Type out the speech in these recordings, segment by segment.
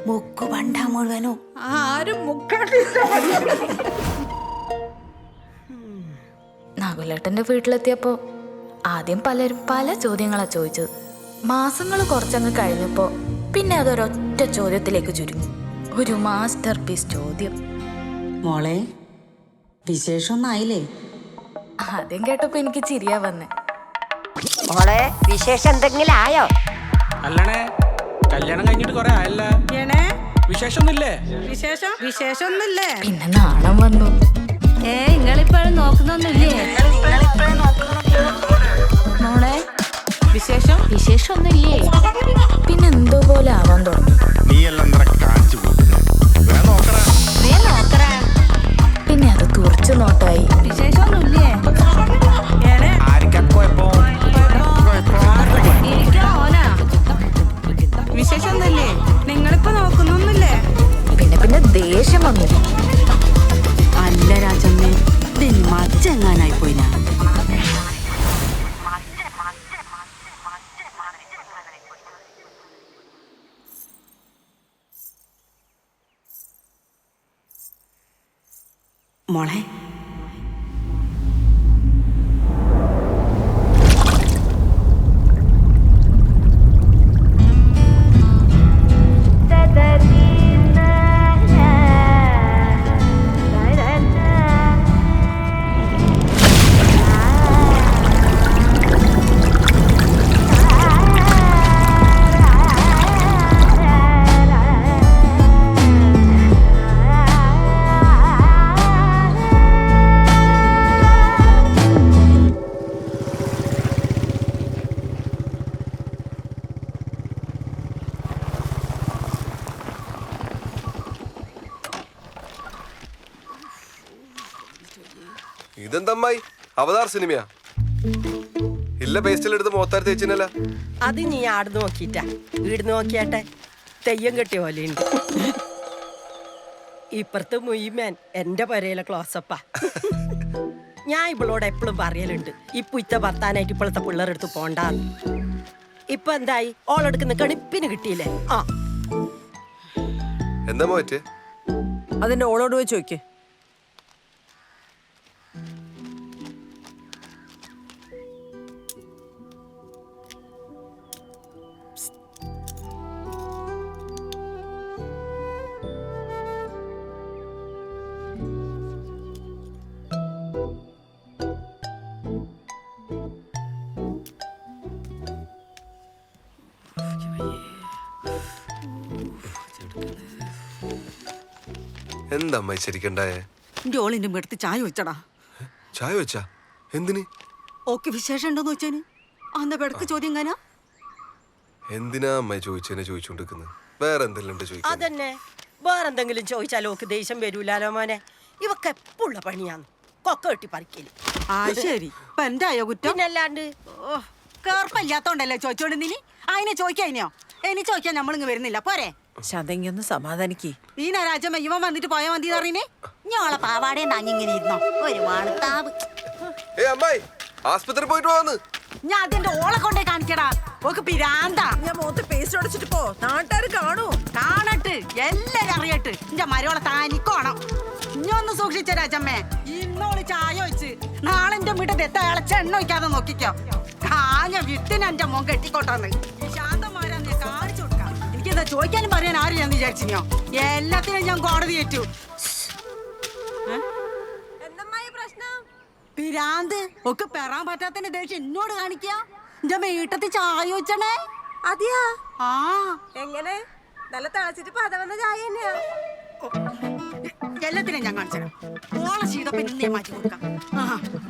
മുക്കു പണ്ട മുഴുവനും ആരും നകുലേട്ടന്റെ വീട്ടിലെത്തിയപ്പോ ആദ്യം പലരും പല ചോദ്യങ്ങളാ ചോദിച്ചത്. മാസങ്ങൾ കുറച്ചങ്ങ് കഴിഞ്ഞപ്പോ പിന്നെ അതൊരൊറ്റ ചോദ്യത്തിലേക്ക് ചുരുങ്ങി. ഒരു മാസ്റ്റർ പീസ് ചോദ്യം. മോളെ വിശേഷമൊന്നും ആയില്ലേ? ആദ്യം കേട്ടപ്പോ എനിക്ക് ചിരിയാ വന്നേ. മോളെ വിശേഷം എന്തെങ്കിലും ആയോ? അല്ലണേ, കല്യാണം കഴിഞ്ഞിട്ട് കൊറേ ആയല്ല. വിശേഷമൊന്നുമില്ലേ? വിശേഷമൊന്നുമില്ലേ? പിന്നെ നാണം വന്നു. നിങ്ങളിപ്പോഴും നോക്കുന്നൊന്നുമില്ലേ? മോളെ വിശേഷമൊന്നുമില്ലേ? പിന്നെ എന്തോ പോലെ ആവാൻ തുടങ്ങി. പിന്നെ അത് തുറച്ചു നോട്ടായി. വിശേഷമൊന്നുമില്ലേ? വിശേഷമൊന്നുമില്ലേ? നിങ്ങളിപ്പോ നോക്കുന്നൊന്നുമില്ലേ? പിന്നെ പിന്നെ ദേഷ്യം വന്നു. അല്ല രാജമ്മേ, ഇതിന് മച്ചെങ്ങാനായി പോയിനാ. മോളെ ഇതെന്തമ്മായി അവതാർ സിനിമയാ? ഇല്ല പേസ്റ്റിലെടുത്ത് മോത്താർ തേച്ചിനല്ല. അത് നീ ആട് നോക്കിട്ടാ വീട് നോക്കിയാട്ടെ തെയ്യം കെട്ടിയ പോലെയുണ്ട്. ഇപ്പുറത്ത് മുയ്മൻ എന്റെ പരയിലെ ക്ലോസപ്പാ. ഞാൻ ഇവളോട് എപ്പോഴും പറയലുണ്ട് ഇപ്പൊ ഇത്ത ഭർത്താനായിട്ട് ഇപ്പോഴത്തെ പിള്ളേരെടുത്ത് പോണ്ടാന്ന്. ഇപ്പൊ എന്തായി? ഓളെടുക്കുന്ന കണിപ്പിന് കിട്ടിയില്ലേ? ആ എന്താ മോറ്റേ? അതിന്റെ ഓളോട് പോയി ചോദിക്കേ. എന്താ അമ്മായി ശരിക്കണ്ടായേ? എന്റെ ഓളിന്റെ എടുത്ത് ചായ വെച്ചടാ. ചായ വെച്ചാ എന്തിന്? ഓക്ക് വിശേഷം ഉണ്ടോന്ന് വെച്ചാന് അന്ന പെടക്ക് ചോദ്യം കാനാ. എന്തിനാ അമ്മായി ചോദിച്ചതിനെ ചോദിച്ചോണ്ടിരിക്കുന്നത്? വേറെ എന്തെല്ലാം ഉണ്ട് ചോദിക്കാൻ? അതന്നെ, വേറെന്തെങ്കിലും ചോദിച്ചാലോ ഓക്ക് ദേഷ്യം വരൂലാലോ മോനെ. ഇവക്ക് എപ്പോഴുള്ള പണിയാന്ന് കൊക്ക കെട്ടി പറിക്കല്. ആ ശരി, ഇപ്പൊ എന്തായോ കുറ്റം? പിന്നല്ലാണ്ട് കേർപ്പല്ലാത്തോണ്ടല്ലേ ചോദിച്ചോണ്ട് നീ അതിനെ ചോദിക്കാനോ? ഇനി ചോദിക്കാൻ നമ്മളിങ്ങ് വരുന്നില്ല പോരെ? ശതങ്ങൊന്ന് സമാധാനിക്ക്. ഈ രാജമ്മ ഇവൻ വന്നിട്ട് പോയാ മതി അറിയണേ. ഞങ്ങളെ പാവാടേ നാങ്ങിങ്ങനെ ഇരുന്നോ ഒരു വാണത്താവ്. അമ്മായി ആസ്പത്രി പോയിട്ട് വന്ന് ഞാൻ അതിന്റെ ഓളെ കൊണ്ടേ കാണിക്കടാ. ഓക്ക് പിരാന്താ. ഞാൻ മുഖത്ത് പേസ്റ്റ് അടിച്ചിട്ട് പോ, നാട്ടുകാർ കാണൂ. കാണട്ട്, എല്ലാരും അറിയട്ട്. എന്റെ മരോളെ താനിക്കോണം. ഇഞ്ഞൊന്ന് സൂക്ഷിച്ച രാജമ്മേ. ഇന്നോള് ചായ വെച്ച് നാളെ എന്റെ വീട്ടിൽ എത്താ ഇളച്ച എണ്ണ വയ്ക്കാതെ നോക്കിക്കോ. കാഞ്ഞ വിത്തിന് എന്റെ മോൻ കെട്ടിക്കോട്ടാന്ന് ശാന്തമാരാന്ന് ഞാൻ കാണിച്ചു കൊടുക്കാം. എനിക്കെന്താ ചോദിക്കാനും പറയാൻ ആരും ഞാൻ വിചാരിച്ചിനോ? എല്ലാത്തിനും ഞാൻ കോടതി ഏറ്റു. പിരാന്ത് ഒക്കെ പെറാൻ പറ്റാത്തതിന്റെ ദേഷ്യം എന്നോട് കാണിക്കാ. എന്റെ വീട്ടത്തിൽ ചായ വെച്ചണേ. അതെയാ? ആ എങ്ങനെ? നല്ല തിളച്ചിട്ട് പതവന്ന ചായ തന്നെയാ. എല്ലാത്തിനും ഞാൻ കാണിച്ചു. ഓളെ ശീതപ്പൻ ഇന്നേ മാറ്റി കൊടുക്കാം.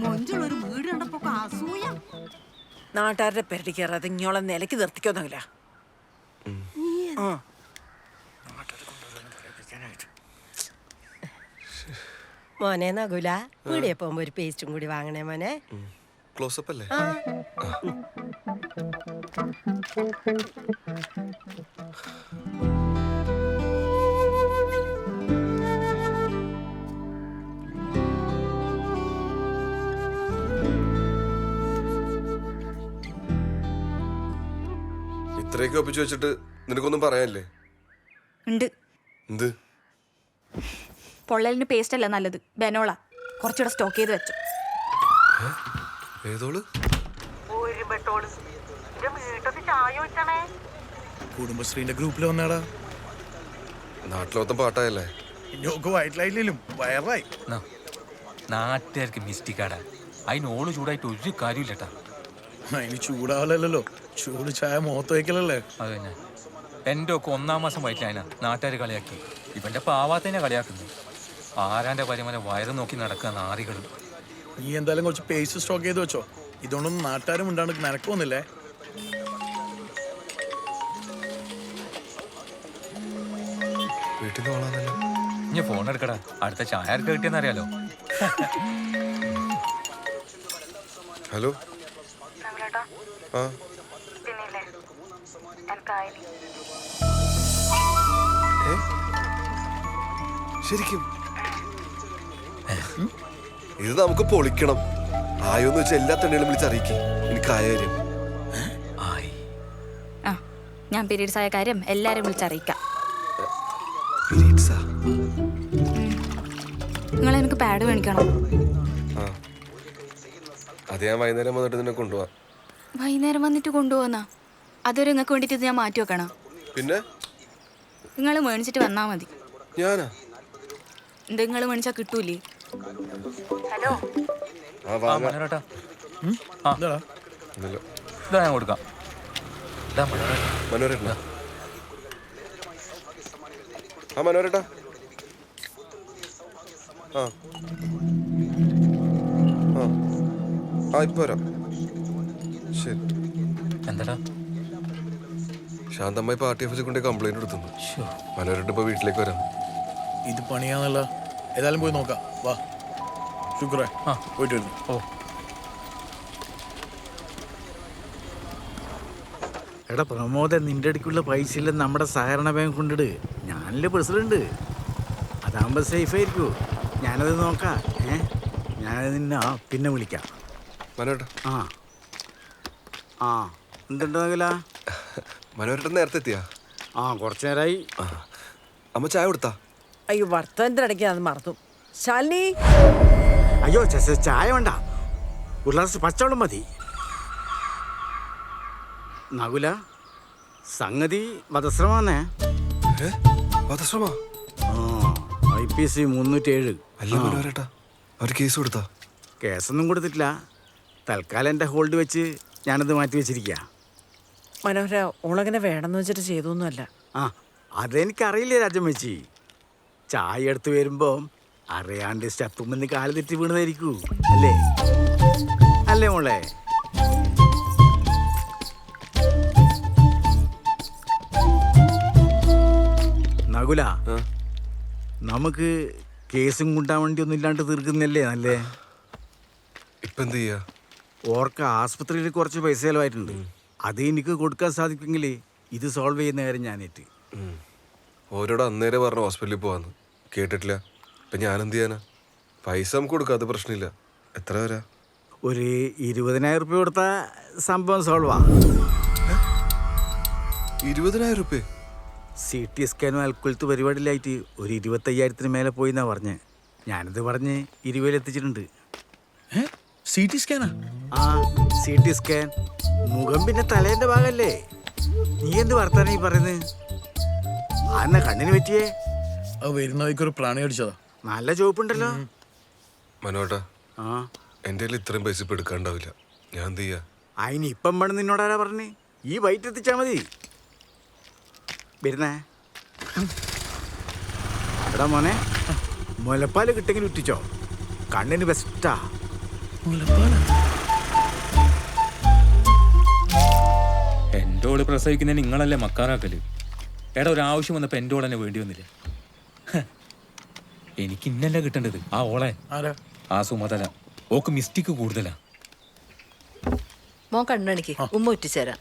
മൊഞ്ചുള്ളൊരു വീട് കണ്ടപ്പോ അസൂയ. നാട്ടുകാരുടെ പെരടി കയറാതെ ഇങ്ങോളം നിലയ്ക്ക് നിർത്തിക്കൊന്നുമില്ല. മോനെ നകുല വീടിയെ പോകുമ്പോ ഒരു പേസ്റ്റും കൂടി വാങ്ങണേ മോനെ. ക്ലോസപ്പ് അല്ലേ? ഇത്രയൊക്കെ ഒപ്പിച്ചു വെച്ചിട്ട് നിനക്കൊന്നും പറയാനില്ലേ? ഉണ്ട്. എന്ത്? പൊള്ളലിന് പേസ്റ്റ് അല്ല നല്ലത്, ബെനോള. കുറച്ചുകൂടെ സ്റ്റോക്ക് ചെയ്ത് വെച്ചു. ഏതോള്? കുടുംബശ്രീന്റെ ഗ്രൂപ്പിൽ വന്നാടാ. നാട്ടിലൊത്തം പാട്ടായല്ലേ? ഞോക്ക് വയറ്റിലായില്ലേലും വയറായി. നാട്ടുകാർക്ക് മിസ്റ്റേക്കാടാ. അതിനോള് ചൂടായിട്ട് ഒരു കാര്യമില്ലട്ടാ. അതിന് ചൂടാവല്ലോ, ചൂട് ചായ മുഖത്ത് വയ്ക്കലല്ലേ. അത് തന്നെ. എൻ്റെ ഒക്കെ 1-ാം മാസം വയറ്റിലായന നാട്ടുകാർ കളിയാക്കി. ഇവന്റെ പാവാത്തന്നെ കളിയാക്കുന്നു. ആരാന്റെ പരിമനെ വയറ് നോക്കി നടക്കുക നാറികൾ. നീ എന്തായാലും കുറച്ച് പേസ്റ്റ് സ്റ്റോക്ക് ചെയ്ത് വെച്ചോ. ഇതുകൊണ്ടൊന്നും നാട്ടുകാരും ഉണ്ടാണ്ട് നിനക്കൊന്നില്ലേ. വീട്ടിൽ നിന്ന് വളാനല്ലോ. ഇനി ഫോൺ എടുക്കടാ, അടുത്ത ചായ ആർക്ക് കിട്ടിയെന്നറിയാലോ. ഹലോ. ആ ഏ? ശരിക്കും ഇത് നമുക്ക് പൊളിക്കണം. ആയോന്ന് വെച്ചാൽ എല്ലാ തണ്ണികളും വിളിച്ചറിയിക്കും. എനിക്കായ കാര്യം. ആ, ഞാൻ പീരീഡ്സ് ആയ കാര്യം എല്ലാരും വിളിച്ചറിയിക്കാം. പീരീഡ്സാ? നിങ്ങൾ എനിക്ക് പാഡ് മേടിക്കണം. ആ, അത് ഞാൻ വൈകുന്നേരം വന്നിട്ട് നിന്നെ കൊണ്ടുപോവാം. വൈകുന്നേരം വന്നിട്ട് കൊണ്ടുപോകുന്ന അതൊരു നിങ്ങൾക്ക് വേണ്ടിയിട്ട് ഞാൻ മാറ്റി വെക്കണം. പിന്നെ നിങ്ങൾ മേടിച്ചിട്ട് വന്നാൽ മതി. ഞാനാ? എന്താ നിങ്ങൾ മേടിച്ചാൽ കിട്ടൂലേ? ആ വാങ്ങാം. മനോരേട്ടാ, എന്താടാ? ഒന്നുമില്ല. ഇതാ ഞാൻ കൊടുക്കാം. ഇതാ മനോരേട്ടാ. മനോരേട്ടനാ? ആ മനോരേട്ടാ. ആ ആ ആ ഇപ്പൊ വരാം. ശരി. എന്താടാ? ശാന്തമ്മായി പാർട്ടി ഓഫീസിൽ കൊണ്ട് കംപ്ലൈന്റ് കൊടുത്തു. മനോരേട്ടൻ ഇപ്പൊ വീട്ടിലേക്ക് വരാം. ഇത് പണിയാന്നല്ല. ഏതായാലും പോയി നോക്കാം. വാ ശുക്രേ. ആ. പോയിട്ട് വരുന്നു. ഓ, എടാ പ്രമോദ, നിന്റെ അടുക്കുള്ള പൈസ ഇല്ല നമ്മുടെ സഹകരണ ബാങ്ക് കൊണ്ടിട്. ഞാനല്ലേ പ്രസിഡന്റ്. അതാകുമ്പോൾ സേഫ് ആയിരിക്കൂ. ഞാനത് നോക്കാം. ഞാനത് നിന്നെ പിന്നെ വിളിക്കാം. മനോരേട്ടാ. ആ ആ എന്തുണ്ടാകില്ല? മനോരേട്ടൻ നേരത്തെ എത്തിയാ? ആ, കുറച്ചു നേരമായി. അമ്മ ചായ കൊടുത്താ? അയ്യോ വർത്തമാനത്തിന്റെ ഇടയ്ക്ക് അത് മറന്നു. ശാലിനി, അയ്യോ ചായ വേണ്ട, ഒരു ഗ്ലാസ് പച്ചവെള്ളം മതി. നകുല, സംഗതി വധശ്രമാന്നേ. വധശ്രമാ? IPC 307. അല്ല മനോരേട്ടാ, അവർ കേസ് കൊടുത്താ? കേസൊന്നും കൊടുത്തിട്ടില്ല. തൽക്കാലം എൻ്റെ ഹോൾഡ് വെച്ച് ഞാനത് മാറ്റി വെച്ചിരിക്കുക. മനോഹര ഓളങ്ങനെ വേണമെന്ന് വെച്ചിട്ട് ചെയ്തൊന്നുമല്ല. ആ, അതെനിക്കറിയില്ലേ രാജമ്മച്ചി. ചായ എടുത്ത് വരുമ്പോൾ അറിയാണ്ട് സ്റ്റെപ്പുമെന്ന് കാല് തെറ്റി വീണതായിരിക്കൂ. അല്ലേ അല്ലേ മോളെ? നകുല, നമുക്ക് കേസും കൊണ്ടാൻ വേണ്ടി ഒന്നും ഇല്ലാണ്ട് തീർക്കുന്നല്ലേ നല്ലേ? ഇപ്പൊ എന്ത് ചെയ്യാ? ഓർക്ക് ആസ്പത്രിയിൽ കുറച്ച് പൈസ ചിലവായിട്ടുണ്ട്. അത് എനിക്ക് കൊടുക്കാൻ സാധിക്കുമെങ്കിൽ ഇത് സോൾവ് ചെയ്യുന്ന കാര്യം ഞാനേറ്റ്. ഓരോട് അന്നേരെ പറഞ്ഞു ഹോസ്പിറ്റലിൽ പോവാന്ന്. കേട്ടിട്ടില്ല. ഇപ്പൊ ഞാൻ എന്ത് ചെയ്യാനാ? പൈസ നമുക്ക് കൊടുക്കാം, അത് പ്രശ്നമില്ല. എത്ര വരാ? ഒരു 20,000 രൂപ കൊടുത്താൽ സംഭവം സോൾവാ. 20,000 രൂപ? CT സ്കാനും അൽക്കുലത്ത് പരിപാടിയിലായിട്ട് ഒരു 25,000-ന് മേലെ പോയി എന്നാ പറഞ്ഞ്. ഞാനത് പറഞ്ഞ് 20,000 എത്തിച്ചിട്ടുണ്ട്. CT സ്കാനാ? ആ, CT സ്കാൻ. മുഖം പിന്നെ തലേന്റെ ഭാഗല്ലേ. നീ എന്ത് വർത്താനം ഈ പറയുന്നത്? ആ കണ്ണിന് പറ്റിയേ? അത് വരുന്ന വഴിക്കൊരു പ്രാണി അടിച്ചതാ. നല്ല ചോപ്പുണ്ടല്ലോ. മനോട്ടാ, ആ, എൻ്റെ കയ്യിൽ ഇത്രയും പൈസ ഇപ്പൊ എടുക്കാണ്ടാവില്ല. ഞാൻ എന്ത് ചെയ്യാ? അതിന് ഇപ്പം വേണം നിന്നോടാരാ പറഞ്ഞ്? ഈ വൈറ്റ് എത്തിച്ചാ മതി. വരുന്നേ എടാ മോനെ, മുലപ്പാല് കിട്ടെങ്കിലും ഇട്ടിച്ചോ. കണ്ണിന് ബെസ്റ്റാ. എൻ്റെ ഓള് പ്രസവിക്കുന്നതിന് നിങ്ങളല്ലേ മക്കാറാക്കല്. എടാ, ഒരാവശ്യം വന്നപ്പോ എൻ്റെ ഓളെന്നെ വേണ്ടി വന്നില്ല. എനിക്ക് ഇന്നല്ല കിട്ടേണ്ടത് ആ ഓളെ. ആരാ? ആ സുമതല. ഓക്ക് മിസ്റ്റേക്ക് കൂടുതലാ. മോൻ കണ്ണണിക്ക് ഉമ്മ ഉറ്റിച്ചേരാം.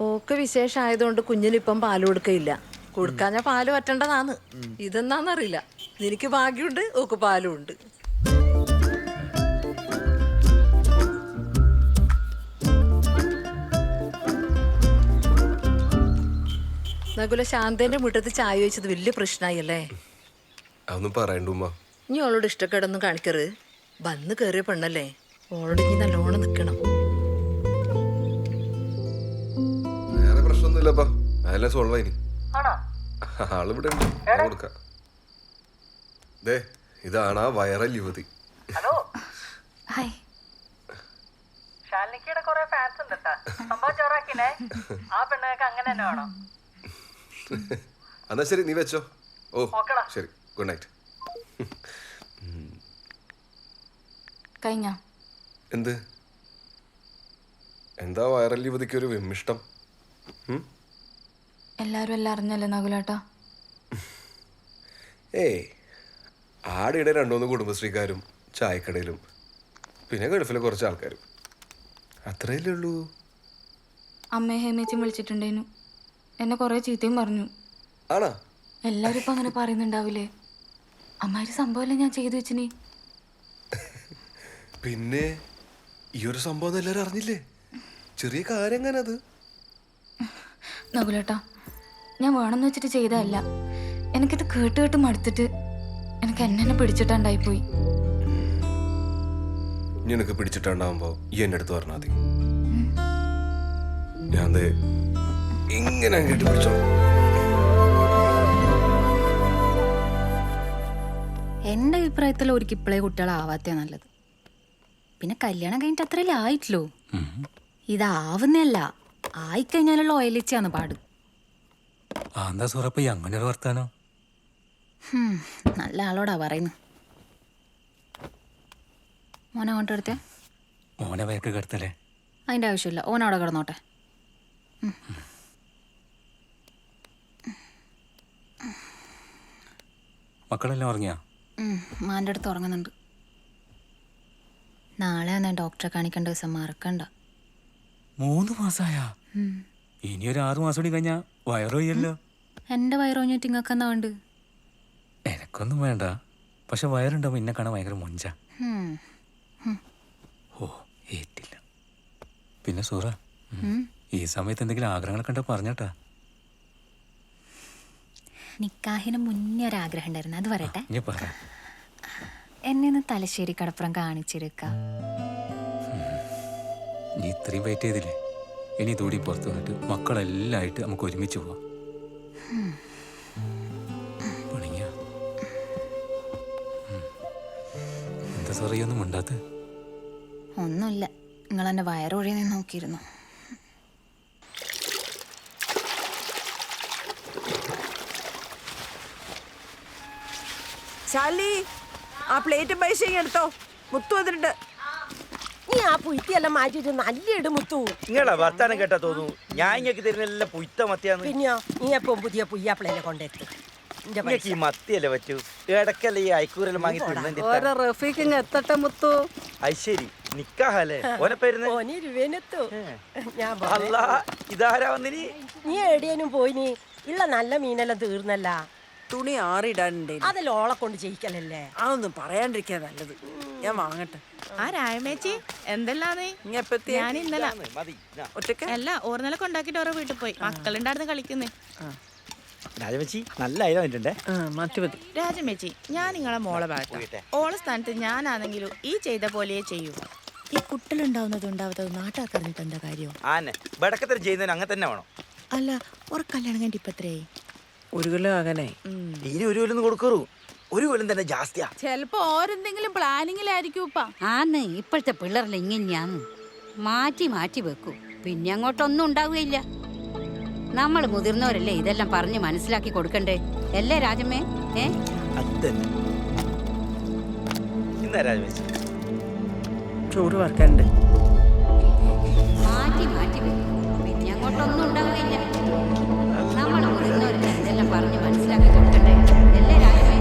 ഓക്ക് വിശേഷമായതുകൊണ്ട് കുഞ്ഞിനിപ്പം പാല് കൊടുക്കയില്ല. കൊടുക്കാഞ്ഞ പാല് പറ്റേണ്ടതാണ്. ഇതെന്നാന്നറിയില്ല. നിനക്ക് ഭാഗ്യമുണ്ട്, ഓക്ക് പാലും ഉണ്ട്. നകുല ശാന്തന്റെ മുറ്റത്ത് ചായ വെച്ചത് വലിയ പ്രശ്നമായല്ലേ? അതൊന്നും പറയണ്ട ഉമ്മ. ഇനി അവളോട് ഇഷ്ടക്കേടൊന്നും കാണിക്കരുത്. വന്ന് കയറിയ പെണ്ണല്ലേ, ഓളോട് ഇനി നല്ലോണം നിക്കണം. വേറെ പ്രശ്നമൊന്നുമില്ലപ്പാ, അതെല്ലാം സോൾവ് ആയിനി. ആളിവിടെ ഉണ്ട്, ഞാൻ കൊടുക്കാം. ദേ ഇതാണ് ആ വൈറൽ യുവതി. ഹായ്. എന്നാ ശരി, നീ വെച്ചോ. ഓ ശരി, ഗുഡ് നൈറ്റ്. കഴിഞ്ഞ എന്ത്? എന്താ വൈറൽ യുവതിക്ക് ഒരു വിമ്മിഷ്ടം? എല്ലാരും എല്ലാം അറിഞ്ഞല്ലേ നകുലേട്ടാ? ഏയ്, ആടിയുടെ 2-3 കുടുംബശ്രീക്കാരും ചായക്കടയിലും പിന്നെ ഗൾഫിലെ കുറച്ച് ആൾക്കാരും, അത്രയല്ലേ ഉള്ളൂ. അമ്മയെ ഹേമേച്ചി വിളിച്ചിട്ടുണ്ടേനു, എന്നെ കുറെ ചീത്തയും പറഞ്ഞു. ആണാ? എല്ലാരും ഇപ്പൊ അങ്ങനെ പറയുന്നുണ്ടാവില്ലേ? അമ്മാര് സംഭവമല്ലേ ഞാൻ ചെയ്തു വെച്ചിനി. പിന്നെ ഈ ഒരു സംഭവം എല്ലാവരും അറിഞ്ഞില്ലേ? ചെറിയ കാര്യം എങ്ങനെ അത്? നകുലേട്ടാ, ഞാൻ വേണമെന്ന് വെച്ചിട്ട് ചെയ്തതല്ല. എനിക്കിത് കേട്ട് കേട്ട് മടുത്തിട്ട് എനിക്ക് എന്നെ പിടിച്ചിട്ടുണ്ടായിപ്പോയി. നിനക്ക് പിടിച്ചിട്ടുണ്ടാവുമ്പോ ഈ എന്റെ അടുത്ത് പറഞ്ഞാൽ മതി, ഞാൻ ഇങ്ങനെ കേട്ട് പിടിച്ചോ. എൻ്റെ അഭിപ്രായത്തിൽ ഒരിക്കൽ ഇപ്പോഴേ കുട്ടികളാവാത്തേ നല്ലത്. പിന്നെ കല്യാണം കഴിഞ്ഞിട്ട് അത്രയല്ലേ ആയിട്ടില്ലോ. ഇതാവുന്നല്ല, ആയിക്കഴിഞ്ഞാലുള്ള ഓയിലിച്ചാന്ന് പാട്. എന്താ സുറപ്പ അങ്ങനെ ഒരു വർത്താനോ? നല്ല ആളോടാ പറയുന്നു. മോനെ അങ്ങോട്ട് എടുത്തേ. മോനെ വയക്ക് കിടത്തല്ലേ? അതിൻ്റെ ആവശ്യമില്ല, ഓനവിടെ കിടന്നോട്ടെ. മക്കളെല്ലാം ഉറങ്ങിയാ? മാൻ്റെ അടുത്ത് ഉറങ്ങുന്നുണ്ട്. നാളെ ഞാൻ ഡോക്ടറെ കാണിക്കേണ്ട ദിവസം മറക്കണ്ട. 3 മാസമായാ? ഇനി ഒരു 6 മാസം കൂടി കഴിഞ്ഞാ വയറൊയ്യല്ലോ. എൻ്റെ വയറോഞ്ഞിട്ട് ഇങ്ങക്ക് എന്നാ വേണ്ട? എനക്കൊന്നും വേണ്ട, പക്ഷെ വയറുണ്ടാവും എന്നെ കാണാൻ ഭയങ്കര മൊഞ്ച. ഓ ഏറ്റില്ല. പിന്നെ സൂറ, ഈ സമയത്ത് എന്തെങ്കിലും ആഗ്രഹങ്ങളൊക്കെ ഉണ്ടോ പറഞ്ഞോട്ടാ? നിക്കാഹിന് മുന്നേ ഒരാഗ്രഹം ഉണ്ടായിരുന്നു, അത് പറയട്ടെ. ഇനി പറ. എന്നെ ഒന്ന് തലശ്ശേരി കടപ്പുറം കാണിച്ചെടുക്ക. നീ ഇത്രയും വെയിറ്റ് ചെയ്തില്ലേ, ഇനി ഇതൂടി പുറത്ത് വന്നിട്ട് മക്കളെല്ലാം ആയിട്ട് നമുക്ക് ഒരുമിച്ച് പോവാം. പണിയ എന്താ സറിയൊന്നും ഉണ്ടാത്ത? ഒന്നുമില്ല, നിങ്ങൾ എന്നെ വയറൊഴിയെ നോക്കിയിരുന്നു. ശാലി, ആ പ്ലേറ്റും പൈസയും എടുത്തോ, മുത്തു വന്നിട്ടുണ്ട്. നീ ആ പുയ്ത്തിയെല്ലാം മാറ്റിട്ട് നല്ല ഇട് മുത്തു. നിങ്ങളാ വർത്താനം കേട്ടാ തോന്നുന്നു ഞാൻ ഇങ്ങക്ക് തരുന്നെല്ലാം പുയ്ത്ത മത്തിയാന്ന്. പിന്നെയോ, നീ എപ്പം പുതിയ പുയ്യാപ്പിളേനെ കൊണ്ടെത്തി. ഈ മത്തിയല്ലേ പറ്റൂ, ഇടക്കല്ലേ ഈ അയക്കൂരെല്ലാം വാങ്ങി തിന്നെ. റഫീഖിങ് എത്തട്ടെ മുത്തു. ഐശ്വരി നിക്കാഹല്ലേ ഓനെ പേരുന്ന്? ഞാൻ അല്ല, ഇതാരാ വന്നിനി? നീ എവിടെയും പോയിനി? ഉള്ള നല്ല മീനെല്ലാം തീർന്നല്ല. തുണി ആറിടാനുണ്ടേ, അതെല്ലാം ഓളെ കൊണ്ട് ചെയ്യിക്കലല്ലേ. അതൊന്നും പറയാണ്ടിരിക്കാ നല്ലത്. ഞാൻ വാങ്ങട്ടെ. ആ രായമേച്ചി എന്തെല്ലാന്ന്? ഞാൻ ഇന്നലെ ഒറ്റക്ക് അല്ല ഓർന്നല കൊണ്ടാക്കിട്ട് ഓരോ വീട്ടിൽ പോയി. മക്കളുണ്ടായിരുന്നു കളിക്കുന്നേ. രാജമച്ചി നല്ല അയില വന്നിട്ടുണ്ടേ. രാജമേച്ചി, ഞാൻ നിങ്ങളെ മോളെ ഭാഗത്ത് ഓളെ സ്ഥാനത്ത് ഞാനാണെങ്കിലും ഈ ചെയ്ത പോലെയേ ചെയ്യൂ. ഈ കുട്ടികളുണ്ടാവുന്നതും ഉണ്ടാവാത്തതും നാട്ടുകാർക്ക് അറിഞ്ഞിട്ട് എന്താ കാര്യം? ആന്നെ ബടക്കത്തരം ചെയ്യുന്നതിന് അങ്ങനെ തന്നെ വേണം. അല്ല, ഒരു കല്യാണം കഴിഞ്ഞിട്ട് ഇപ്പത്രേ? 1 കിലോ അങ്ങനെ. ഇനി 1 കൊല്ലം കൊടുക്കറു, 1 കൊല്ലം തന്നെ ജാസ്തിയാ. ചെലപ്പോ ഓരെന്തെങ്കിലും പ്ലാനിങ്ങിലായിരിക്കും. ആന്ന് ഇപ്പോഴത്തെ പിള്ളേരെല്ലാം ഇങ്ങനെയാന്ന് മാറ്റി മാറ്റി വെക്കും, പിന്നെ അങ്ങോട്ടൊന്നും ഉണ്ടാവുകയില്ല. നമ്മൾ മുതിർന്നവരല്ലേ ഇതെല്ലാം പറഞ്ഞ് മനസ്സിലാക്കി കൊടുക്കണ്ടേ അല്ലേ രാജമ്മേ? ഇന്നാ രാജമച്ചി ചോറ് വറക്കാനുണ്ട്. മാറ്റി മാറ്റി വെക്കും, പിന്നെ അങ്ങോട്ടൊന്നും ഉണ്ടാവുകയില്ല. നമ്മൾ മുതിർന്നവരല്ലേ ഇതെല്ലാം പറഞ്ഞ് മനസ്സിലാക്കി കൊടുക്കണ്ടേ അല്ലേ രാജമ്മേ?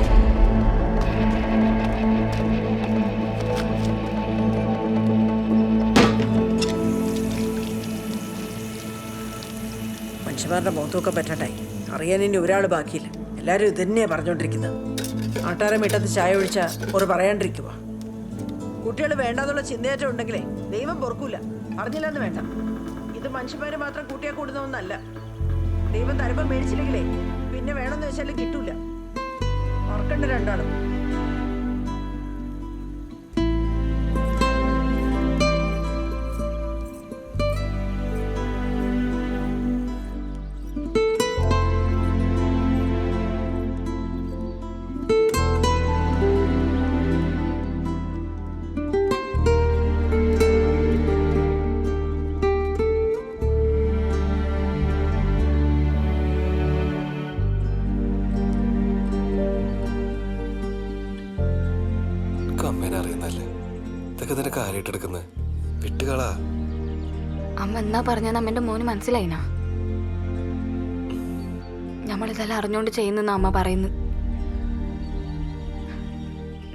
മനുഷ്യന്മാരുടെ മുഖത്തൊക്കെ പറ്റണ്ടായി അറിയാൻ ഇനി ഒരാൾ ബാക്കിയില്ല. എല്ലാവരും ഇത് തന്നെയാണ് പറഞ്ഞുകൊണ്ടിരിക്കുന്നത്. ആട്ടാരെ വീട്ടത്ത് ചായ ഒഴിച്ചാൽ ഒരു പറയാണ്ടിരിക്കുക. കുട്ടികൾ വേണ്ടാന്നുള്ള ചിന്തയേറ്റം ഉണ്ടെങ്കിലേ ദൈവം പൊറുക്കൂല. അറിഞ്ഞില്ലെന്ന് വേണ്ട, ഇത് മനുഷ്യന്മാര് മാത്രം കൂട്ടിയാൽ കൂടുന്ന ഒന്നല്ല. ദൈവം തരുമ്പോ മേടിച്ചില്ലെങ്കിലേ പിന്നെ വേണമെന്ന് വെച്ചാലും കിട്ടൂല. ഓർക്കണ്ട രണ്ടാളും. അമ്മേനെ അറിയുന്നല്ലേ, ഇതൊക്കെ നിന്റെ കാര്യമായിട്ടെടുക്കുന്നത്. വിട്ടുകളാ. അമ്മ എന്നാ പറഞ്ഞത് അമ്മന്റെ മോന് മനസ്സിലായിനാ? നമ്മളിതെല്ലാം അറിഞ്ഞോണ്ട് ചെയ്യുന്ന അമ്മ പറയുന്നു.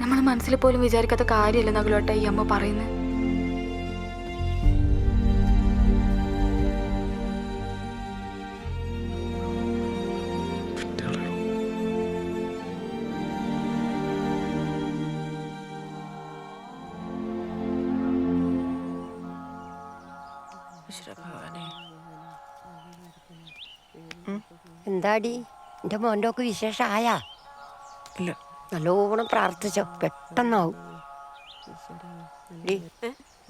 നമ്മൾ മനസ്സിൽ പോലും വിചാരിക്കാത്ത കാര്യമല്ല നഗലോട്ട ഈ അമ്മ പറയുന്നത്. എന്താടി എന്റെ മോൻ്റെ ഒക്കെ വിശേഷമായ? ഇല്ല. നല്ലോണം പ്രാർത്ഥിച്ചോ, പെട്ടെന്നാവും.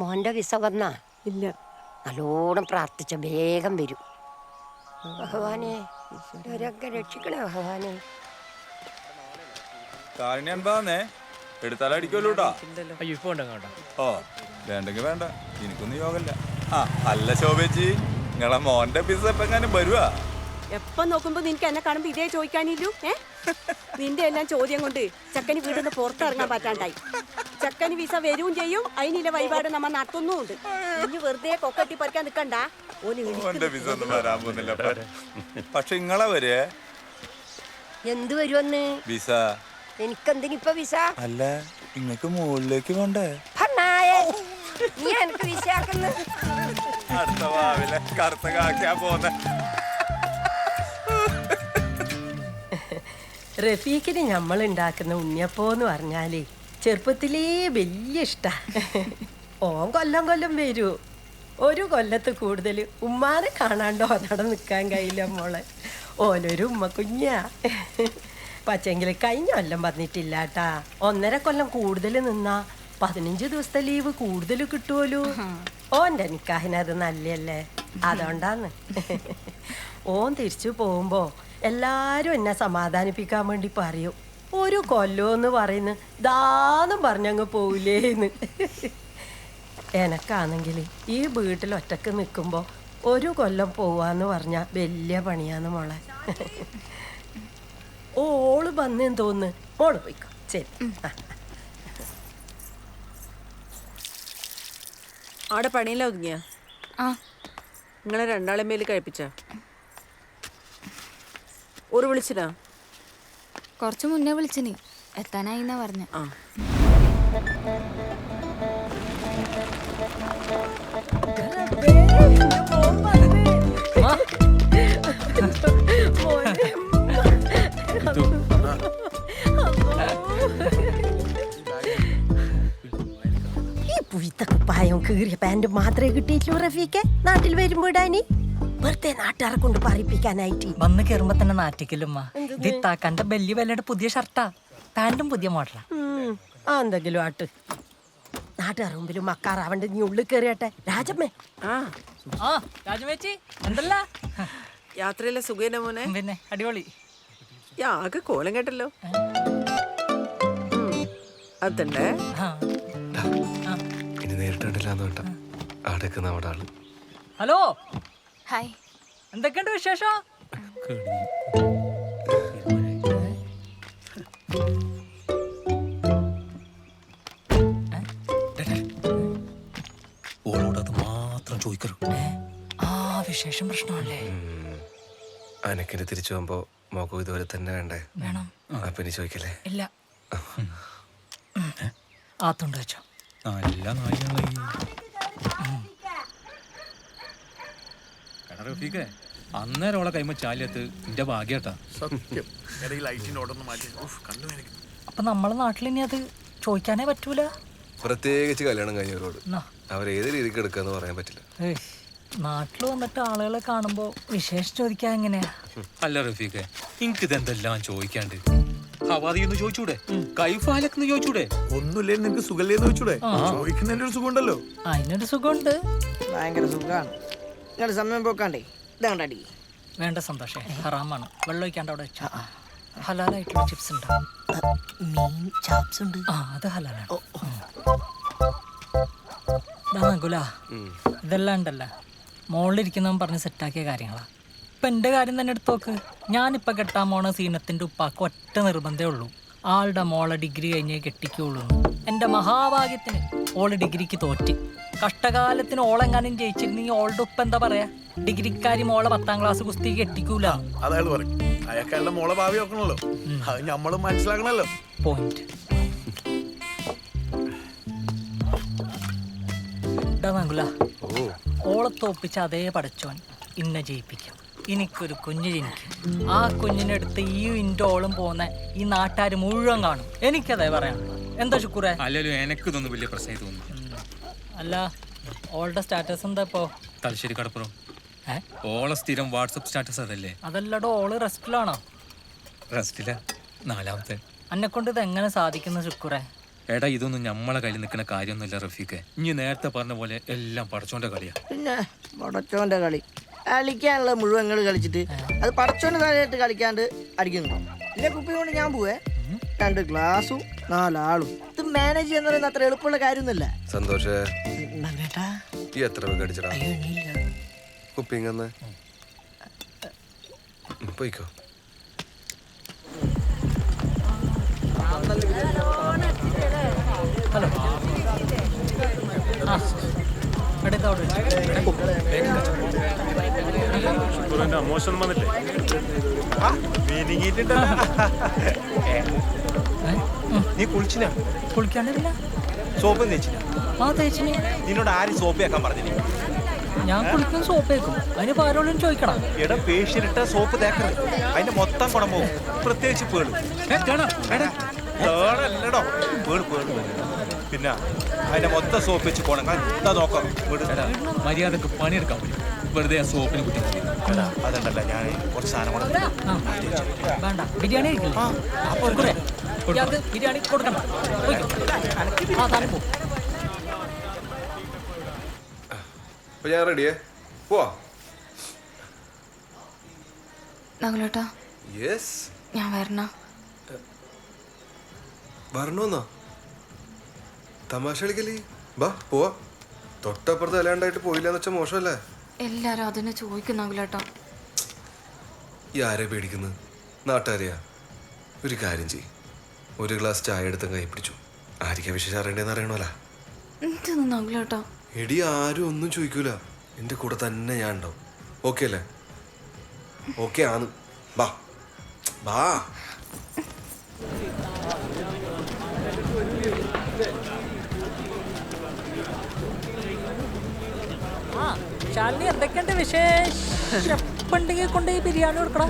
മോൻ്റെ വിസ വന്നാ? ഇല്ല. നല്ലോണം പ്രാർത്ഥിച്ചോ, വേഗം വരും. ഭഗവാനെ ഇവരൊക്കെ രക്ഷിക്കണേ ഭഗവാനെ. എടുത്താലടിക്കല്ലോട്ടാ. ഓ വേണ്ടെങ്കി വേണ്ട, എനിക്കൊന്നും യോഗല്ല. ആ അല്ല ശോഭേച്ചി, നിങ്ങളെ മോന്റെ പിസ എപ്പെങ്ങാനും വരുവാ? എപ്പൊ നോക്കുമ്പോ നിനക്ക് എന്നെ കാണുമ്പോ ഇതേ ചോദിക്കാനില്ലു. നിന്റെ എല്ലാം ചോദ്യം കൊണ്ട് ചക്കന് വീടിന്ന് പുറത്തിറങ്ങാൻ പറ്റാണ്ടായി. ചക്കന് വിസ വരും ചെയ്യും, അതിനില്ല വഴിപാട് നമ്മ നടത്തുന്നുണ്ട്. ഇനി വെറുതെ കൊക്കട്ടി പറിക്കാൻ നിക്കണ്ട. ഓന്റെ പിസ ഒന്നും വരാൻ പോകുന്നില്ല. പക്ഷെ നിങ്ങളെ വരെ എന്ത് വരുമെന്ന് വിസ? എനിക്കെന്തിനിപ്പൊ വിസ? അല്ല നിങ്ങക്ക് മുകളിലേക്ക് പോണ്ടേ? നീ എനിക്ക് വിസയാക്കുന്ന അടുത്ത ഭാവിലെ കറുത്ത കാക്കാ പോന്നെ. റഫീഖിന് നമ്മൾ ഉണ്ടാക്കുന്ന ഉണ്ണിയപ്പോന്ന് പറഞ്ഞാലേ ചെറുപ്പത്തിലേ വലിയ ഇഷ്ടാ. ഓൻ കൊല്ലം കൊല്ലം വരൂ. ഒരു കൊല്ലത്ത് കൂടുതൽ ഉമ്മാനെ കാണാണ്ടോ നടന്ന് നിൽക്കാൻ കഴിയില്ല മോളെ. ഓനൊരു ഉമ്മ കുഞ്ഞാ. പക്ഷെങ്കിൽ കഴിഞ്ഞ കൊല്ലം വന്നിട്ടില്ല കേട്ടാ. 1.5 കൊല്ലം കൂടുതൽ നിന്നാ 15 ദിവസത്തെ ലീവ് കൂടുതൽ കിട്ടുമല്ലോ. ഓൻ്റെ നിക്കാഹിനത് നല്ലല്ലേ, അതുകൊണ്ടാന്ന്. ഓൻ തിരിച്ചു പോകുമ്പോ എല്ലാരും എന്നെ സമാധാനിപ്പിക്കാൻ വേണ്ടി പറയും, ഒരു കൊല്ലോന്ന് പറയുന്നു ദാന്നും പറഞ്ഞങ്ങ് പോവില്ലേന്ന്. എനക്കാണെങ്കിൽ ഈ വീട്ടിൽ ഒറ്റക്ക് നിൽക്കുമ്പോ ഒരു കൊല്ലം പോവാന്ന് പറഞ്ഞാ വലിയ പണിയാന്ന് മോളെ. ഓള് വന്നേന്ന് തോന്നുന്നു. മോള് പോയിക്കോ. ശരി. അവിടെ പണിയില്ല ഒതുങ്ങിയ? നിങ്ങളെ രണ്ടാളെ മേല് കഴിപ്പിച്ച? ഒരു വിളിച്ചിനാ? കുറച്ചു മുന്നേ വിളിച്ചിനി, എത്താനായി എന്നാ പറഞ്ഞ. ഈ പുയ്ത്തക്കുപ്പായം കീറിയ പാൻറ് മാത്രമേ കിട്ടിയിട്ടുള്ളൂ റഫീക്കെ നാട്ടിൽ വരുമ്പോ ഇടാനി. വെറുതെ നാട്ടുകാരെ കൊണ്ട് പറയിപ്പിക്കാനായിട്ട്. വന്ന് കയറുമ്പോ തന്നെ നാട്ടിക്കലുമ്മ. ദിത്താക്കണ്ട ബെല്ലി ബെല്ലയുടെ പുതിയ ഷർട്ടാ, പാന്റും പുതിയ മോഡലാ. എന്തെങ്കിലും ആട്ട്. നാട്ടുകാർ മുമ്പിലും മക്കാറാവണ്ട്. നീ ഉള്ളിൽ കയറിയട്ടെ രാജമ്മേ. രാജമേച്ചി എന്തല്ല യാത്രയിലെ സുഖേന മോനെ? പിന്നെ അടിപൊളി. ആകെ കോലം കേട്ടല്ലോ. അതല്ലേ ഇനി നേരിട്ട് കണ്ടില്ലാന്ന് വേണ്ട, അവിടേക്ക് നമ്മുടെ ആള്. ഹലോ, ഹായ്, എന്തൊക്കെയുണ്ട് വിശേഷം? ഓളോടത് മാത്രം ചോദിക്കരു. വിശേഷം പ്രശ്നമല്ലേ? അനക്കിന് തിരിച്ചു പോകുമ്പോ മോക്കും ഇതുവരെ തന്നെ വേണ്ടേ? വേണം. അപ്പൊ ഇനി ചോദിക്കല്ലേ? ഇല്ല. ആത്തുണ്ട് വെച്ചോ. നല്ല നായികളെ അന്നേരം ഓളെ കൈമ ചാലിയത്ത് എന്റെ ഭാഗ്യട്ടാ. സത്യം. ലൈറ്റിന്റെ ഓടൊന്നും മാറ്റി കണ്ടു എനിക്ക്. അപ്പൊ നമ്മളെ നാട്ടിൽ ഇനി അത് ചോദിക്കാനേ പറ്റൂല. പ്രത്യേകിച്ച് കല്യാണം കഴിഞ്ഞവരോട് അവരേത് രീതിക്ക് എടുക്കാന്ന് പറയാൻ പറ്റില്ല. നാട്ടിൽ വന്നിട്ട് ആളുകളെ കാണുമ്പോ വിശേഷം ചോദിക്കാൻ എങ്ങനെയാ? അല്ല റഫീഖെ, എനിക്ക് ഇതെന്തെല്ലാം ചോദിക്കാണ്ട്. ഹവാദിയൊന്ന് ചോദിച്ചൂടെ? കൈഫാലൊക്കെ ചോദിച്ചൂടെ? ഒന്നുമില്ലേ നിനക്ക് സുഖല്ലേന്ന് വെച്ചൂടെ? ചോദിക്കുന്നതിന്റെ ഒരു സുഖം ഉണ്ടല്ലോ. അതിനൊരു സുഖമുണ്ട്. ഭയങ്കര സുഖമാണ്. നിങ്ങൾ സമയം പോക്കാണ്ടേ ഇതാണ്ടടി. വേണ്ട സന്തോഷേ, ഹറാമാണ്. വെള്ളം ഒഴിക്കാണ്ട് അവിടെ വെച്ചാ. ഹലാലായിട്ടുള്ള ചിപ്സ് ഉണ്ടാവും. മീൻ ചാപ്സ് ഉണ്ട്. ആ, അത് ഹലാലാണ്. ഗുല, ഇതെല്ലാം ഉണ്ടല്ലോ മോളിലിരിക്കുന്നവൻ പറഞ്ഞ് സെറ്റാക്കിയ കാര്യങ്ങളാ. ഇപ്പൊ എന്റെ കാര്യം തന്നെ എടുത്ത് നോക്ക്. ഞാനിപ്പൊ കെട്ടാൻ പോണ സീനത്തിന്റെ ഉപ്പാക്ക് ഒറ്റ നിർബന്ധമേ ഉള്ളൂ, ആളുടെ മോളെ ഡിഗ്രി കഴിഞ്ഞേ കെട്ടിക്കുള്ളൂ. എന്റെ മഹാഭാഗ്യത്തിന് ഓള് ഡിഗ്രിക്ക് തോറ്റ്. കഷ്ടകാലത്തിന് ഓളെങ്ങാനും ജയിച്ചിരുന്നെങ്കിൽ ഓളുടെ ഉപ്പ എന്താ പറയാ, ഡിഗ്രിക്കാരി മോളെ 10ാം ക്ലാസ് കുസ്തി കെട്ടിക്കൂല. അയാൾ പറയും അയാൾക്കയാളുടെ മോളെ ഭാവി നോക്കണല്ലോ. അത് നമ്മളും മനസ്സിലാക്കണല്ലോ. പോയിന്റ്. ഓളെ തോപ്പിച്ച അതേ പടച്ചോൻ ഇന്നെ ജയിപ്പിക്കും. എനിക്കൊരു കുഞ്ഞ് ജനിക്കും. ആ കുഞ്ഞിനെടുത്ത് ഈ ഇന്റെ ഓളും പോന്ന ഈ നാട്ടുകാർ മുഴുവൻ കാണും. എനിക്കതേ പറയാം. എന്താ ശുക്കൂറേ? അല്ലല്ലോ, എനക്കിതൊന്നും വലിയ പ്രശ്നമായി തോന്നുന്നു. അല്ല, ഓളുടെ സ്റ്റാറ്റസ് എന്താ ഇപ്പോ? തലശ്ശേരി കടപ്പുറം. ഓളെ സ്ഥിരം വാട്സപ്പ് സ്റ്റാറ്റസ് അതല്ലേ? അതല്ലടോ, ഓള് റെസ്റ്റിലാണോ? റെസ്റ്റില 4ാമത്തെ. എന്നെ കൊണ്ട് ഇത് എങ്ങനെ സാധിക്കുന്ന ശുക്കൂറേ? എടാ, ഇതൊന്നും നമ്മളെ കയ്യിൽ നിൽക്കുന്ന കാര്യമൊന്നുമില്ല റഫീഖെ. ഇനി നേരത്തെ പറഞ്ഞ പോലെ എല്ലാം പടച്ചോന്റെ കളിയാ. പിന്നെ പടച്ചോന്റെ കളി കളിക്കാനുള്ള മുഴുവൻ കളിച്ചിട്ട് അത് പടച്ചോന്റെ താഴെയായിട്ട് കളിക്കാണ്ട് അടിക്കുന്നു. ഇല്ല കുപ്പി കൊണ്ട് ഞാൻ പോവേ 2 ഗ്ലാസും 4 ആളും. ഇത് മാനേജ് ചെയ്യുന്ന പറയുന്നത് അത്ര എളുപ്പമുള്ള കാര്യമൊന്നുമല്ല. സന്തോഷേ, ഈ എത്ര പേർക്ക് അടിച്ചടാ കുപ്പിങ്ങന്ന്? പോയിക്കോ. ഹലോ, മോശം വന്നില്ലേ? നീ കുളിച്ചില്ല? കുളിക്കാണ്ടില്ല. സോപ്പും തേച്ചില്ല? ആ, തേച്ചിന്. നിന്നോട് ആരും സോപ്പ് വെക്കാൻ പറഞ്ഞില്ല? ഞാൻ കുളിക്കും സോപ്പ് വെക്കും. അതിന് പാരോളും ചോദിക്കണം. എടാ, പേഷ്യനിട്ട സോപ്പ് തേക്കരുത്, അതിന്റെ മൊത്തം കുടം പോകും. പ്രത്യേകിച്ച് പേള്. അല്ലടോ, പേള് പേള്. പിന്നെ അതിന്റെ മൊത്തം സോപ്പ് വെച്ച് പോണം. എന്താ നോക്കാം, മര്യാദക്ക് പണിയെടുക്കാൻ പറ്റും. വെറുതെ ആ സോപ്പിന് കുട്ടി. അതല്ല, ഞാൻ കുറച്ച് സാധനം കൂടെ. വേണ്ട, ബിരിയാണി ബിരിയാണി കൊടുക്കണം. ഞാൻ റെഡിയേ, പോവാ. യെസ്, ഞാൻ വരണോന്നാ? തമാശ കളിക്കല്ലേ? ബാ പോവാ. തൊട്ടപ്പുറത്ത് അല്ലാണ്ടായിട്ട് പോയില്ലെന്ന് വെച്ചാൽ മോശമല്ലേ? എല്ലാരും അതിനെ ചോദിക്കുന്നാ. ഈ ആരെ പേടിക്കുന്നത്? നാട്ടുകാരെയാ? ഒരു കാര്യം ചെയ്യും, 1 ഗ്ലാസ് ചായ എടുത്ത് കൈ പിടിച്ചു. ആരിക്കാ വിശേഷം അറിയണ്ടേന്ന് അറിയണോല. എടി, ആരും ഒന്നും ചോദിക്കൂല. എൻ്റെ കൂടെ തന്നെ ഞാൻ ഉണ്ടാവും. ഓക്കെ അല്ലേ? ഓക്കെ ആണ്. ബാ ബാ. ശാലിനി, എന്തൊക്കെയുണ്ട് വിശേഷം? ഉണ്ടെങ്കിൽ കൊണ്ട് ഈ ബിരിയാണി കൊടുക്കണം.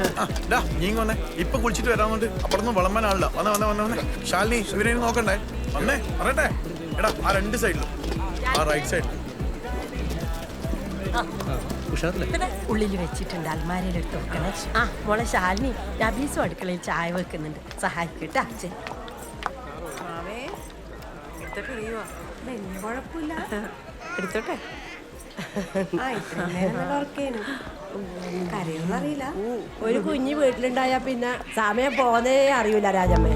നീ വന്നേ, ഇപ്പൊ കുളിച്ചിട്ട് വരാന്നുണ്ട്. അപ്പുറന്ന് വിളമ്പാനാളില്ല. വന്നേ ശാലിനി, ഇവരെ നോക്കണ്ടേ? വന്നേ പറയട്ടെ. എടാ, ആ 2 സൈഡിലും, ആ റൈറ്റ് സൈഡിൽ ഉള്ളിൽ വെച്ചിട്ടുണ്ട്, അൽമാരയിൽ ഇട്ട് വെക്കണേ. ആ മോളെ ശാലിനി, നബീസും അടുക്കളയിൽ ചായ വെക്കുന്നുണ്ട്, സഹായിക്കട്ടെ. അച്ഛൻ കുഴപ്പമില്ല, എടുത്തോട്ടെ. കരയൊന്നറിയില്ല. ഒരു കുഞ്ഞ് വീട്ടിലുണ്ടായാ പിന്നെ സമയം പോന്നേ അറിയൂല രാജമ്മേ.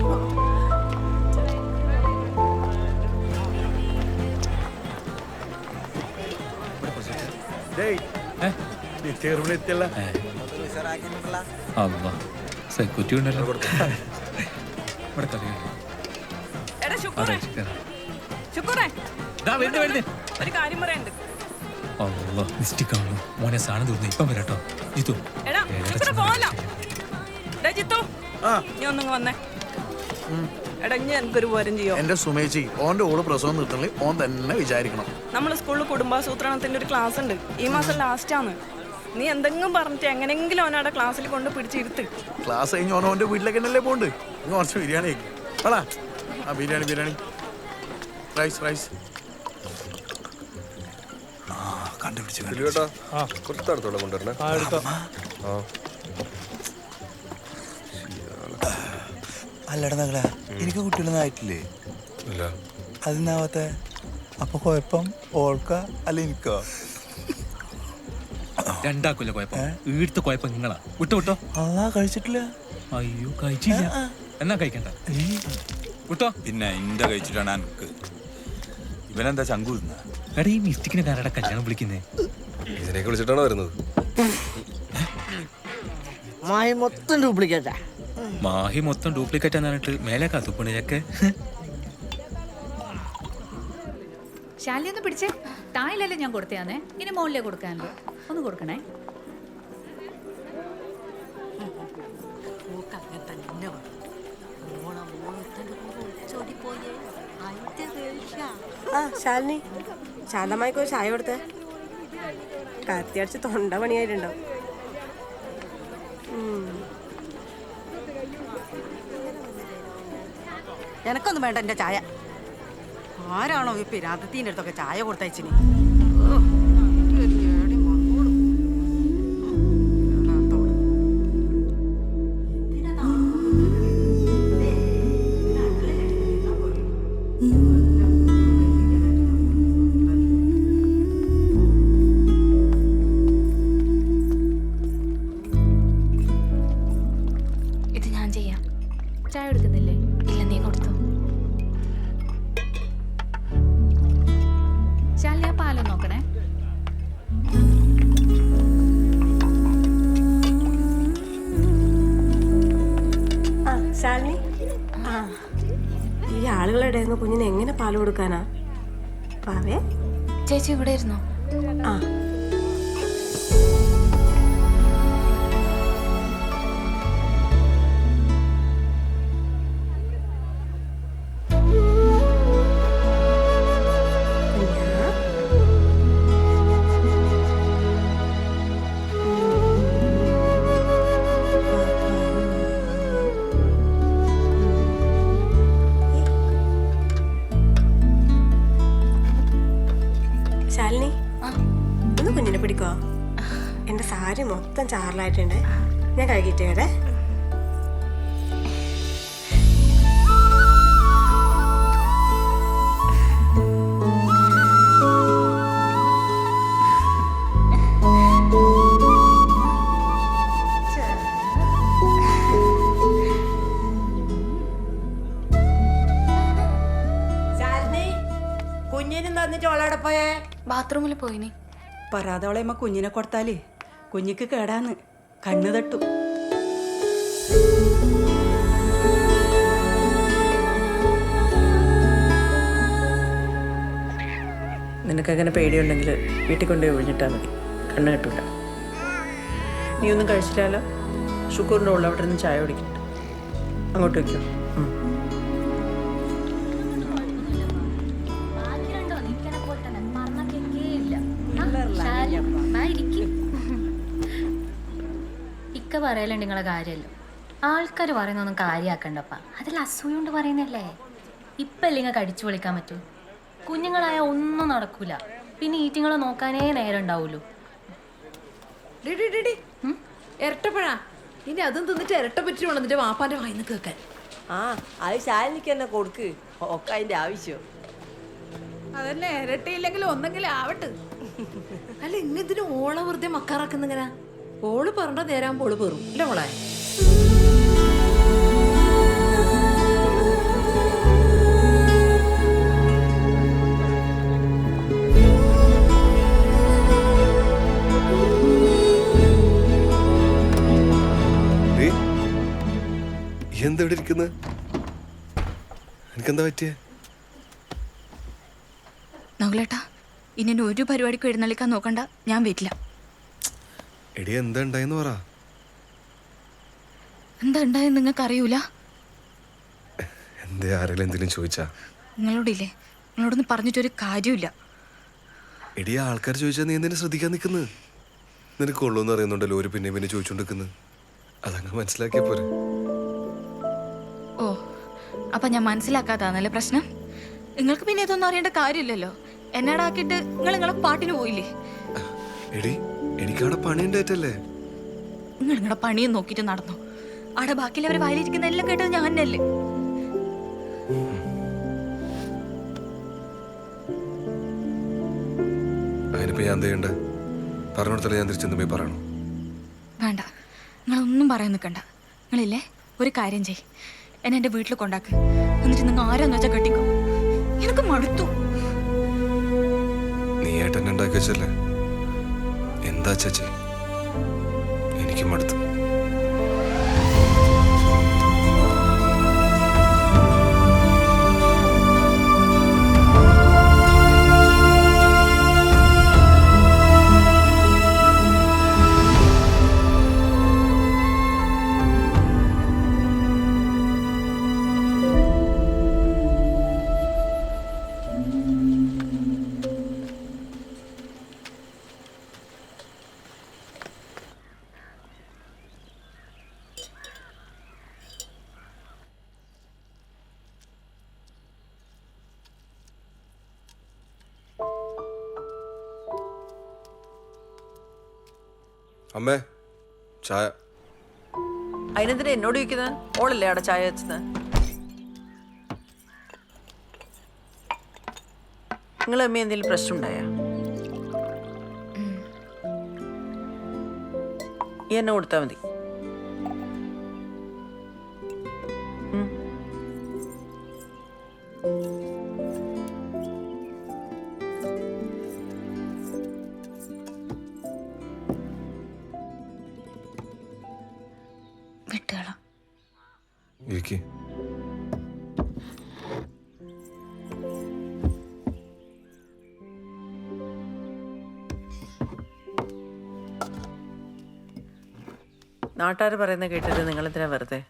സെക്യൂരിറ്റി ഉണ്ടല്ലോ. മോനെ സാധനം തീർന്നു. ഇപ്പം വരാട്ടോ ജിത്തു. എന്റെ സുമേച്ചി, ഓന്റെ ഓള് പ്രസവം നിർത്തണേ ഓൻ തന്നെ വിചാരിക്കണം. നമ്മള് സ്കൂളിൽ കുടുംബാസൂത്രണത്തിന്റെ ഒരു ക്ലാസ് ഉണ്ട്, ഈ മാസം ലാസ്റ്റ് ആണ്. നീ എന്തെങ്കിലും പറഞ്ഞിട്ട് എങ്ങനെങ്കിലും അവനവിടെ ക്ലാസ്സിൽ കൊണ്ട് പിടിച്ചിരുത്ത്. ക്ലാസ് കഴിഞ്ഞ് ഓന്റെ വീട്ടിലേക്ക് തന്നെയല്ലേ പോണ്ട്. കുറച്ച് ബിരിയാണി ആടാ. ആ ബിരിയാണി റൈസ്. ദിലുവേട്ടാ, കുറച്ച് തണുത്തോളം കൊണ്ടുവരണേ. ആ. അല്ലട നങ്ങളെ എനിക്ക് കുട്ടികളൊന്നും ആയിട്ടില്ലേ? ഇല്ല. അതിനാവത്തെ അപ്പൊ കുഴപ്പം ഓൾക്ക അല്ല എനിക്കോ? രണ്ടാക്കൂല കുഴപ്പം, വീടുത്തെ കുഴപ്പം നിങ്ങളാ. വിട്ടോ വിട്ടോ. കഴിച്ചിട്ടില്ല. അയ്യോ കഴിച്ചില്ല, എന്നാ കഴിക്കണ്ട വിട്ടോ. പിന്നെ ഇന്റെ കഴിച്ചിട്ടാണ് എനിക്ക്. ഇവനെന്താ ചങ്കു എടാ ഈ മിസ്റ്റിക്കിനെ കാരടാ കല്യാണം വിളിക്കുന്നേ? ഇതിനൊക്കെ വിളിച്ചിട്ടാണോ വരുന്നത്? മായി മൊത്തം ഡ്യൂപ്ലിക്കേറ്റാ. മാഹി മൊത്തം ഡ്യൂപ്ലിക്കേറ്റ് എന്നിട്ട് മേലെ കാത്തുപ്പണിയൊക്കെ. ശാലി ഒന്ന് പിടിച്ചേ. താഴെയല്ലേ ഞാൻ കൊടുത്തയാന്നേ, ഇനി മുകളിലേ കൊടുക്കാനുള്ളൂ. ഒന്ന് കൊടുക്കണേ. ആ ശാലിനി, ശാന്തമായിക്കോ ചായ കൊടുത്തേ. കത്തിയടിച്ച് തൊണ്ട പണിയായിട്ടുണ്ടോ? എനക്കൊന്നും വേണ്ട എന്റെ ചായ. ആരാണോ ഈ പിരാതത്തിന്റെ അടുത്തൊക്കെ ചായ കൊടുത്തയച്ചിനി? ഇത് ഞാൻ ചെയ്യാം. ചായ എടുക്കുന്നില്ലേ? ഇല്ല, നീ കൊടുത്തു. ശാലിനി, ആ പാലം നോക്കണേ. ആ ശാലിനി, ആ ഈ ആളുകളുടെ കുഞ്ഞിന് എങ്ങനെ പാല് കൊടുക്കാനാ? പാവേ ചേച്ചി ഇവിടെ ഇരുന്നോ? ആ ശാലിനി, ഒന്ന് കുഞ്ഞിനെ പിടിക്കോ? എന്റെ സാരി മൊത്തം ചാറലായിട്ടുണ്ട്, ഞാൻ കഴുകിട്ടേടെ. കുഞ്ഞിനും തന്നിട്ട് ഓളവിടെ പോയേ? ബാത്റൂമിൽ പോയിനി. പരാതോളയമ്മ കുഞ്ഞിനെ കൊടുത്താല് കുഞ്ഞിക്ക് കേടാന്ന്, കണ്ണു തട്ടും. നിനക്കങ്ങനെ പേടിയുണ്ടെങ്കിൽ വീട്ടിൽ കൊണ്ടുപോയി ഒഴിഞ്ഞിട്ടാൽ മതി, കണ്ണ് കെട്ടൂല. നീ ഒന്നും കഴിച്ചില്ലല്ലോ? ഷുക്കൂറിൻ്റെ ഉള്ള അവിടെ നിന്ന് ചായ കുടിക്കട്ടെ. അങ്ങോട്ട് വയ്ക്കോ. ഇക്ക പറയലുണ്ട് നിങ്ങളെ കാര്യമല്ലോ. ആൾക്കാർ പറയുന്നൊന്നും കാര്യമാക്കണ്ടപ്പ, അതിൽ അസൂയ കൊണ്ട് പറയുന്നല്ലേ. ഇപ്പം അല്ലെങ്കിൽ കടിച്ചു വിളിക്കാൻ പറ്റൂ. കുഞ്ഞുങ്ങളായ ഒന്നും നടക്കൂല, പിന്നെ ഈറ്റിങ്ങളെ നോക്കാനേ നേരം ഉണ്ടാവുള്ളൂ. ഇരട്ടപ്പഴാ, ഇനി അതും തിന്നിട്ട് ഇരട്ട പറ്റി വേണം നിന്റെ വാപ്പാന്റെ വായിന്ന് കേൾക്കാൻ. ആ അത് ശാലിനിക്ക് തന്നെ കൊടുക്ക്, ഒക്കെ അതിന്റെ ആവശ്യം. അതന്നെ, ഇരട്ടയില്ലെങ്കിലും ഒന്നെങ്കിലും ആവട്ടെ. അല്ല, ഇന്നിതിന് ഓള വെറുതെ മക്കാറാക്കുന്നിങ്ങനെ. ഓള് പറഞ്ഞ നേരാകുമ്പോൾ ഓള് പെറും ഇല്ല മോളെ. എന്താ ഇവിടെ ഇരിക്കുന്നത്? എനിക്കെന്താ പറ്റിയേ? നകുലേട്ടാ, ഇനി ഒരു പരിപാടിക്കും എഴുന്നള്ളിക്കാൻ നോക്കണ്ട, ഞാൻ വരില്ല. എടി എന്താ ഉണ്ടായെന്ന് പറ. എന്താ ഉണ്ടായെന്ന് നിങ്ങൾക്ക് അറിയൂല? എന്തേ, ആരെങ്കിലും എന്തെങ്കിലും ചോദിച്ചാ? നിങ്ങളോടില്ലേ, നിങ്ങളോടൊന്നും പറഞ്ഞിട്ടൊരു കാര്യമില്ല. എടി ആൾക്കാർ ചോദിച്ചാൽ നീ എന്തിനാ ശ്രദ്ധിക്കാൻ നിൽക്കുന്നത്? നിനക്ക് ഉള്ളൂന്ന് അറിയുന്നുണ്ടല്ലോ ഒരു പിന്നെ പിന്നെ ചോദിച്ചോണ്ടിരിക്കുന്നത്. അതങ്ങ് മനസ്സിലാക്കിയ പോരെ. ഓ, അപ്പൊ ഞാൻ മനസ്സിലാക്കാത്താന്നല്ലേ പ്രശ്നം? നിങ്ങൾക്ക് പിന്നെ ഇതൊന്നും അറിയേണ്ട കാര്യമില്ലല്ലോ. എന്നടാക്കിയിട്ട് നിങ്ങൾ നിങ്ങളെ പാട്ടിന് പോയില്ലേ? എടി എനിക്കവിടെ പണിയുണ്ടായിട്ടല്ലേ. നിങ്ങൾ നിങ്ങളുടെ പണിയും നോക്കിയിട്ട് നടന്നു. അവിടെ ബാക്കിയുള്ളവർ വായിലിരിക്കുന്ന എല്ലാം കേട്ടത് ഞാൻ തന്നെയല്ലേ. അതിനിപ്പോ ഞാൻ എന്ത് ചെയ്യണ്ടേ? പറഞ്ഞോടത്തല്ലേ ഞാൻ തിരിച്ചെന്ന് പോയി പറയണോ? വേണ്ട, നിങ്ങളൊന്നും പറയാൻ നിൽക്കണ്ട. നിങ്ങളില്ലേ ഒരു കാര്യം ചെയ്, എന്നെ എൻ്റെ വീട്ടിൽ കൊണ്ടാക്ക്. എന്നിട്ട് നിങ്ങൾ ആരാന്ന് വെച്ചാൽ കെട്ടിക്കോ. എനിക്ക് മടുത്തു. നീ ഏട്ടൻ ഉണ്ടാക്കി വെച്ചല്ലേ, എന്താ ചേച്ചി, എനിക്ക് മടുത്തു. അമ്മേ ചായ. അതിനെന്തിനാ എന്നോട് ചോദിക്കുന്നത്? ഓളല്ലേ അവിടെ ചായ വെച്ചത്? നിങ്ങൾ അമ്മ എന്തെങ്കിലും പ്രശ്നം ഉണ്ടായ ഈ എന്നെ കൊടുത്താൽ മതി. ഇരിക്ക്. നാട്ടുകാർ പറയുന്ന കേട്ടിട്ട് നിങ്ങളെന്തിനാ വെറുതെ?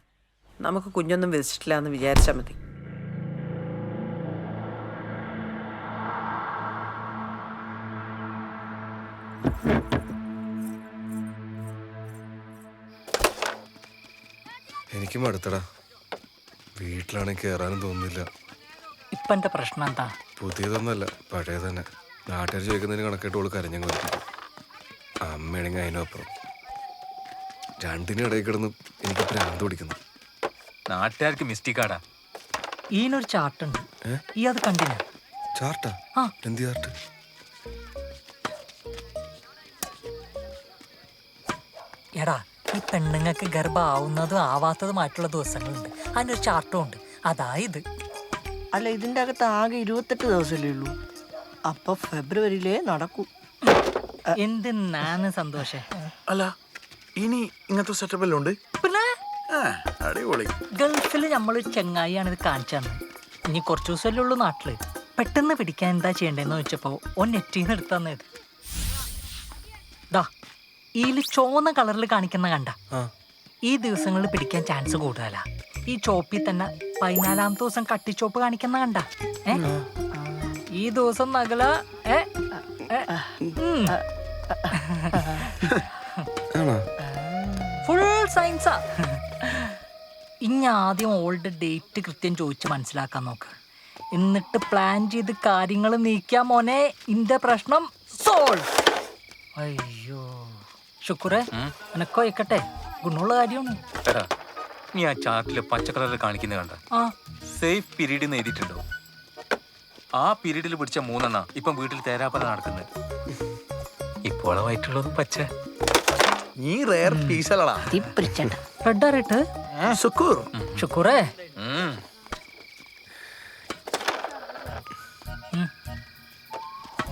നമുക്ക് കുഞ്ഞൊന്നും വിധിച്ചിട്ടില്ല എന്ന് വിചാരിച്ചാൽ മതി. എനിക്ക് മടുത്തടാ. വീട്ടിലാണെങ്കിൽ കയറാനും തോന്നുന്നില്ല. ഇപ്പൊ എന്റെ പ്രശ്നം എന്താ? പുതിയതൊന്നല്ല, പഴയ തന്നെ. നാട്ടുകാർ ചോദിക്കുന്നതിന് കണക്കായിട്ട് ഓള് കരഞ്ഞങ്ങ് വരപ്പിക്കും. അമ്മയാണെങ്കിൽ അതിനപ്പുറം. രണ്ടിനും ഇടയിൽ കിടന്ന് എനിക്ക് ഭ്രാന്ത് പിടിക്കുന്നു. നാട്ടുകാർക്ക് മിസ്റ്റേക്കാടാ. ഈനൊരു ചാർട്ടുണ്ട്, ഈ അത് കണ്ടില്ല? ചാർട്ടാ? എന്ത് ചാർട്ട്? എടാ, ഈ പെണ്ണുങ്ങൾക്ക് ഗർഭമാവുന്നതും ആവാത്തതുമായിട്ടുള്ള ദിവസങ്ങളുണ്ട്. അതിനൊരു ചാർട്ടും ഉണ്ട്. അതായത് അല്ല, ഇതിൻ്റെ അകത്ത് ആകെ 28 ദിവസമല്ലേ ഉള്ളൂ. അപ്പൊ ഫെബ്രുവരിയിലേ നടക്കൂ. എന്തിനാണ് സന്തോഷേ? അല്ല, ഇനി ഇങ്ങനത്തെ സെറ്റപ്പ് എല്ലാം ഉണ്ട്. പിന്നെ അടിപൊളി. ഗൾഫിൽ നമ്മളൊരു ചെങ്ങായിയാണ് ഇത് കാണിച്ചു തന്നത്. ഇനി കുറച്ച് ദിവസമല്ലേ ഉള്ളൂ നാട്ടില്. പെട്ടെന്ന് പിടിക്കാൻ എന്താ ചെയ്യണ്ടേന്ന് ചോദിച്ചപ്പോ ഓൻ നെറ്റിന്ന് എടുത്തു തന്നത്. ദാ ഇതിൽ ചുവന്ന കളറിൽ കാണിക്കുന്ന കണ്ട, ഈ ദിവസങ്ങളിൽ പിടിക്കാൻ ചാൻസ് കൂടുതലാ. ഈ ചോപ്പിൽ തന്നെ 14ാമത്തെ ദിവസം കട്ടിച്ചോപ്പ് കാണിക്കുന്ന കണ്ട, ഈ ദിവസം നഗല ഫുൾ സയൻസാ. ഇനി ആദ്യം ഓൾഡ് ഡേറ്റ് കൃത്യം ചോദിച്ച് മനസ്സിലാക്കാൻ നോക്ക്. എന്നിട്ട് പ്ലാൻ ചെയ്ത് കാര്യങ്ങൾ നീക്കാൻ മോനെ. ഇന്റെ പ്രശ്നം സോൾവ്. അയ്യോ ശുക്രേ, എനക്കോ ഇക്കട്ടെ, ഗുണമുള്ള കാര്യമാണ്. നീ ആ ചാർട്ടില് പച്ചക്കളറിൽ കാണിക്കുന്നത് കണ്ട? സേഫ് പീരീഡ് എന്ന് എഴുതിയിട്ടുണ്ടോ? ആ പീരീഡിൽ പിടിച്ച 3 ഇപ്പം വീട്ടിൽ തേരാപ്പല നടക്കുന്നത്. ഇപ്പോളായിട്ടുള്ളത് പച്ച. നീ റെയർ പീസലടാ. റെഡ് ആറിട്ട് ശുക്രേ.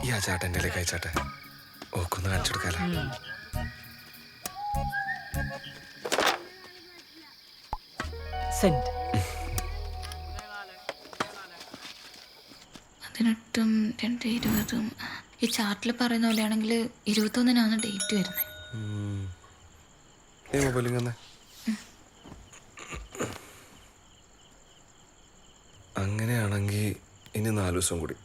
ഈ ആ ചാട്ടൻ്റെ കഴിച്ചാട്ടെ, ഓക്കൊന്ന് കാണിച്ചെടുക്കാല. സെന്റ് 18, 2, 20. ഈ ചാർട്ടിൽ പറയുന്ന പോലെയാണെങ്കിൽ 21 ഡേറ്റ് വരുന്നത്. അങ്ങനെയാണെങ്കിൽ ഇനി 4 ദിവസം കൂടി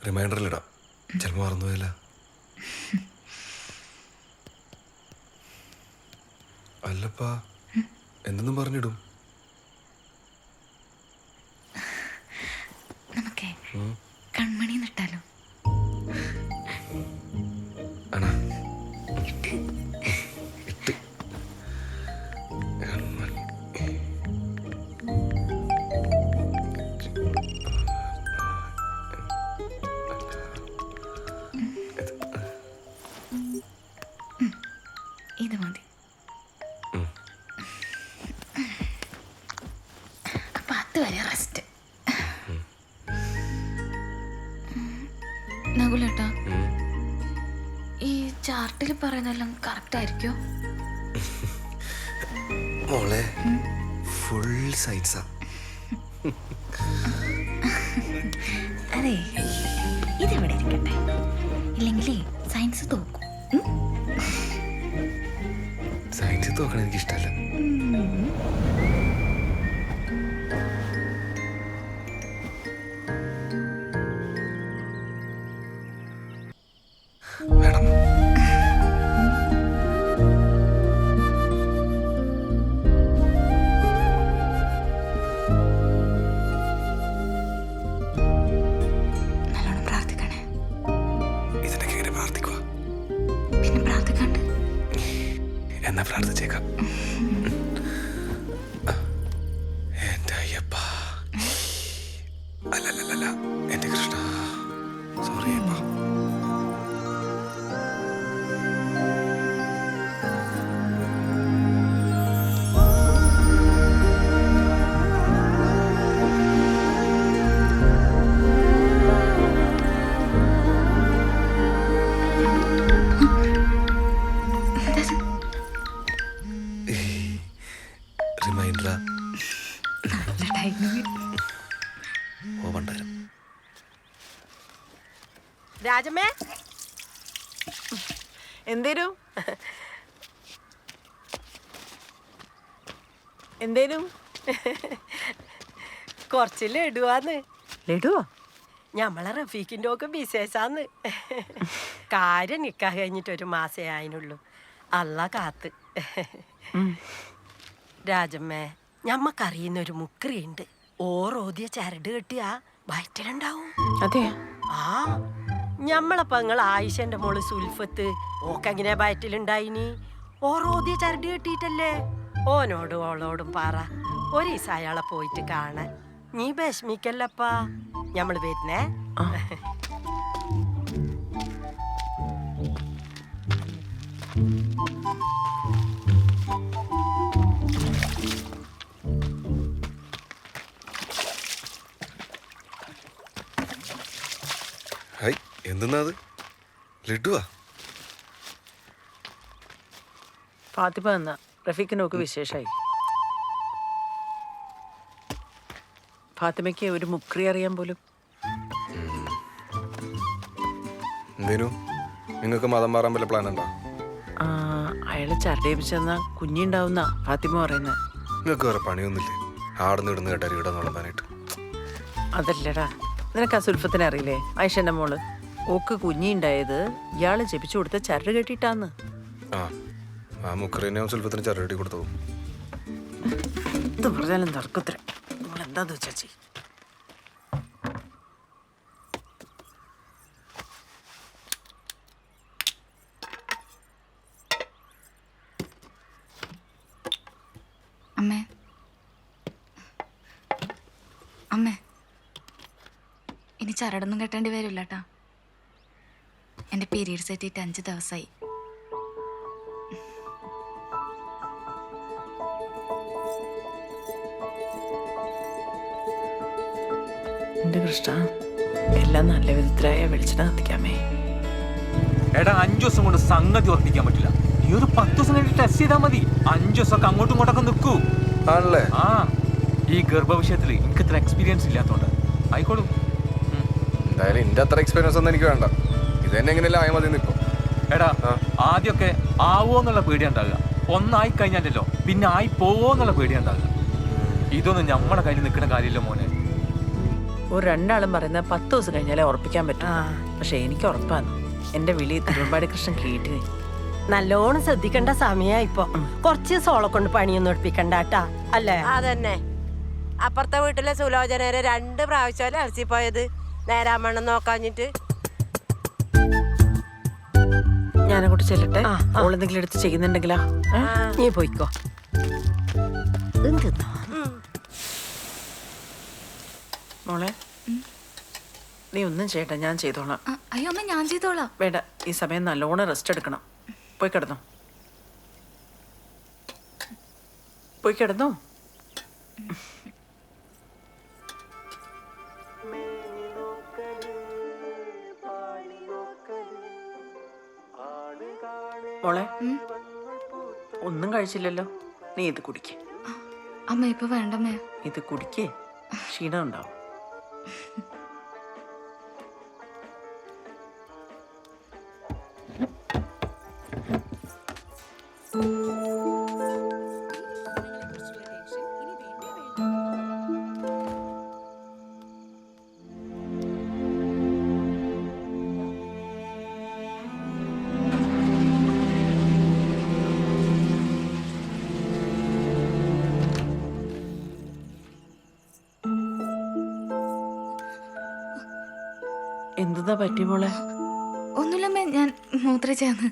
റിമൈൻഡറിലിടാം. ചിലപ്പോൾ മറന്നുപോയല്ല. അല്ലപ്പാ, എന്തെന്നും പറഞ്ഞിടും. നമുക്കേ കൺമണി നിട്ടാലോ? അതുവരെ റെസ്റ്റ്. നകുലേട്ടാ, ഈ ചാർട്ടിൽ പറയുന്നതെല്ലാം കറക്റ്റ് ആയിരിക്കോ? മോളെ ഫുൾ സയൻസാ. അതെ, ഇതിവിടെ ഇരിക്കട്ടെ, ഇല്ലെങ്കിലേ സയൻസ് തോക്കും. സയൻസ് തോക്കണം എനിക്ക് ഇഷ്ടമല്ല. വേണം. നല്ലോണം പ്രാർത്ഥിക്കണേ. ഇതിനൊക്കെ എങ്ങനെ പ്രാർത്ഥിക്കുക? പിന്നെ പ്രാർത്ഥിക്കണ്ട്. എന്നാ പ്രാർത്ഥിച്ചേക്കാം. എന്റെ അയ്യപ്പ, അല്ലല്ലല്ല എന്റെ കൃഷ്ണ, സോറി അയ്യപ്പ. റിമൈൻഡറാ. ഓവണ്ടരം. രാജമ്മേ, എന്തേലും എന്തേലും കുറച്ച് ലഡുവാന്ന്. ലഡുവോ? ഞമ്മളെ റഫീഖിൻ്റെ ഒക്കെ വിശേഷാന്ന്. കാര്യം നിക്കാഹ് കഴിഞ്ഞിട്ട് 1 മാസേ ആയിനുള്ളൂ. അല്ല കാത്ത്. രാജമ്മേ, ഞമ്മക്കറിയുന്ന ഒരു മുക്രിയുണ്ട്. ഓരോദിയ ചരട് കെട്ടിയാ വയറ്റിലുണ്ടാവും. അതെ. ആ, ഞമ്മളെ പെങ്ങൾ ആയിഷന്റെ മോള് സുൽഫത്ത് ഓക്കെങ്ങനെ വയറ്റിലുണ്ടായിനി? ഓരോദിയ ചരട് കെട്ടിയിട്ടല്ലേ. ഓനോടും ഓളോടും പറ, ഒരു ദിവസം അയാളെ പോയിട്ട് കാണാൻ. നീ വിഷമിക്കല്ലപ്പാ, ഞമ്മള് വരുന്നേ. ഹായ്, എന്തെന്നാ അത്? ലഡുവാ? ഫാത്തിമ എന്നാ റഫീഖിനൊക്കെ വിശേഷമായി. ഫാത്തിമയ്ക്ക് ഒരു മുക്രി അറിയാൻ പോലും. എന്തേനു നിങ്ങൾക്ക് മതം മാറാൻ വല്ല പ്ലാൻ ഉണ്ടോ? അയാള് ചരടേപ്പിച്ചെന്നാ കുഞ്ഞിണ്ടാവുന്ന ഫാത്തിമ പറയുന്നത്. നിങ്ങൾക്ക് വേറെ പണിയൊന്നുമില്ലേ? ആടുന്ന് ഇടുന്ന് കേട്ടാൽ ഇവിടെ നുളമ്പാനായിട്ട്. അതല്ലടാ, നിനക്ക് ആ സുൽഫത്തിനെ അറിയില്ലേ? ആയിഷന്റെ മോള് ഓക്ക് കുഞ്ഞിണ്ടായത് ഇയാള് ജപിച്ചു കൊടുത്ത ചരട് കെട്ടിട്ടാന്ന്. ആ മുക്കറിനെ സുൽഫത്തിന് ചരടി കൊടുത്തു. എന്ത് പറഞ്ഞാലും തർക്കത്തിര. നമ്മളെന്താന്ന് വെച്ചാ ചെയ്യും. അമ്മേ, അമ്മേ, ഇനി ചരടൊന്നും കെട്ടേണ്ടി വരില്ല കേട്ടാ. എൻ്റെ പീരീഡ്സ് എത്തിയിട്ട് 5 ദിവസമായി. എന്റെ കൃഷ്ണ, എല്ലാം നല്ല വിധത്തിലായ വെളിച്ചെണ്ണ കത്തിക്കാമേ. എടാ, 5 ദിവസം കൊണ്ട് സംഗതി ഉറപ്പിക്കാൻ പറ്റില്ല. നീ ഒരു 10 ദിവസം കഴിഞ്ഞിട്ട് ടെസ്റ്റ് ചെയ്താൽ മതി. 5 ദിവസമൊക്കെ അങ്ങോട്ടും ഇങ്ങോട്ടൊക്കെ നിൽക്കൂ. ആണല്ലേ? ആ, ഈ ഗർഭവിഷയത്തിൽ എനിക്ക് ഇത്ര എക്സ്പീരിയൻസ് ഇല്ലാത്തോണ്ട് ആയിക്കോളൂ. എന്തായാലും എന്റെ അത്ര എക്സ്പീരിയൻസ് ഒന്നും എനിക്ക് വേണ്ട. ഇത് തന്നെ എങ്ങനെയല്ല ആയ മതി. ഇപ്പൊ എടാ, ആദ്യമൊക്കെ ആവോ എന്നുള്ള പേടിയാ ഉണ്ടാകുക. ഒന്നായി കഴിഞ്ഞാലല്ലോ പിന്നെ ആയി പോവോ എന്നുള്ള പേടിയാ ഉണ്ടാകുക. ഇതൊന്നും നമ്മളെ കയ്യിൽ നിൽക്കുന്ന കാര്യമില്ല മോനെ. ഒരു 2 ആളും പറയുന്നത് 10 ദിവസം കഴിഞ്ഞാലേ ഉറപ്പിക്കാൻ പറ്റും. പക്ഷെ എനിക്ക് ഉറപ്പാണ്. എന്റെ വിളി തിരുവമ്പാടി കൃഷ്ണൻ കേട്ടിന്. നല്ലോണം ശ്രദ്ധിക്കേണ്ട സമയാ ഇപ്പൊ. കുറച്ച് സോളെ കൊണ്ട് പണിയൊന്നും എടുപ്പിക്കണ്ടാട്ടാ, അല്ലേ? അതന്നെ. അപ്പുറത്തെ വീട്ടിലെ സുലോചനരെ 2 പ്രാവശ്യം അലസി പോയത് നേരാമണ്ണം നോക്കാഞ്ഞിട്ട്. ഞാനങ്ങോട്ട് ചെല്ലട്ടെ. ഓളെന്തെങ്കിലും എടുത്ത് ചെയ്യുന്നുണ്ടെങ്കിലാ നീ പോയിക്കോ. മോളെ, നീ ഒന്നും ചെയ്യട്ടെ, ഞാൻ ചെയ്തോളാം. അയ്യോ അമ്മ, ഞാൻ ചെയ്തോളാം. വേണ്ട, ഈ സമയം നല്ലോണം റെസ്റ്റ് എടുക്കണം. പോയി കിടന്നോ, പോയി കിടന്നോ. കഴിച്ചില്ലല്ലോ, നീ ഇത് കുടിക്കേ. അമ്മ ഇപ്പൊ വേണ്ടമ്മേ. ഇത് കുടിക്കേ, ക്ഷീണം ഉണ്ടാവും. എന്താ പറ്റി മോളെ? ഒന്നുമില്ലമ്മേ, ഞാൻ മൂത്രച്ചാന്ന്.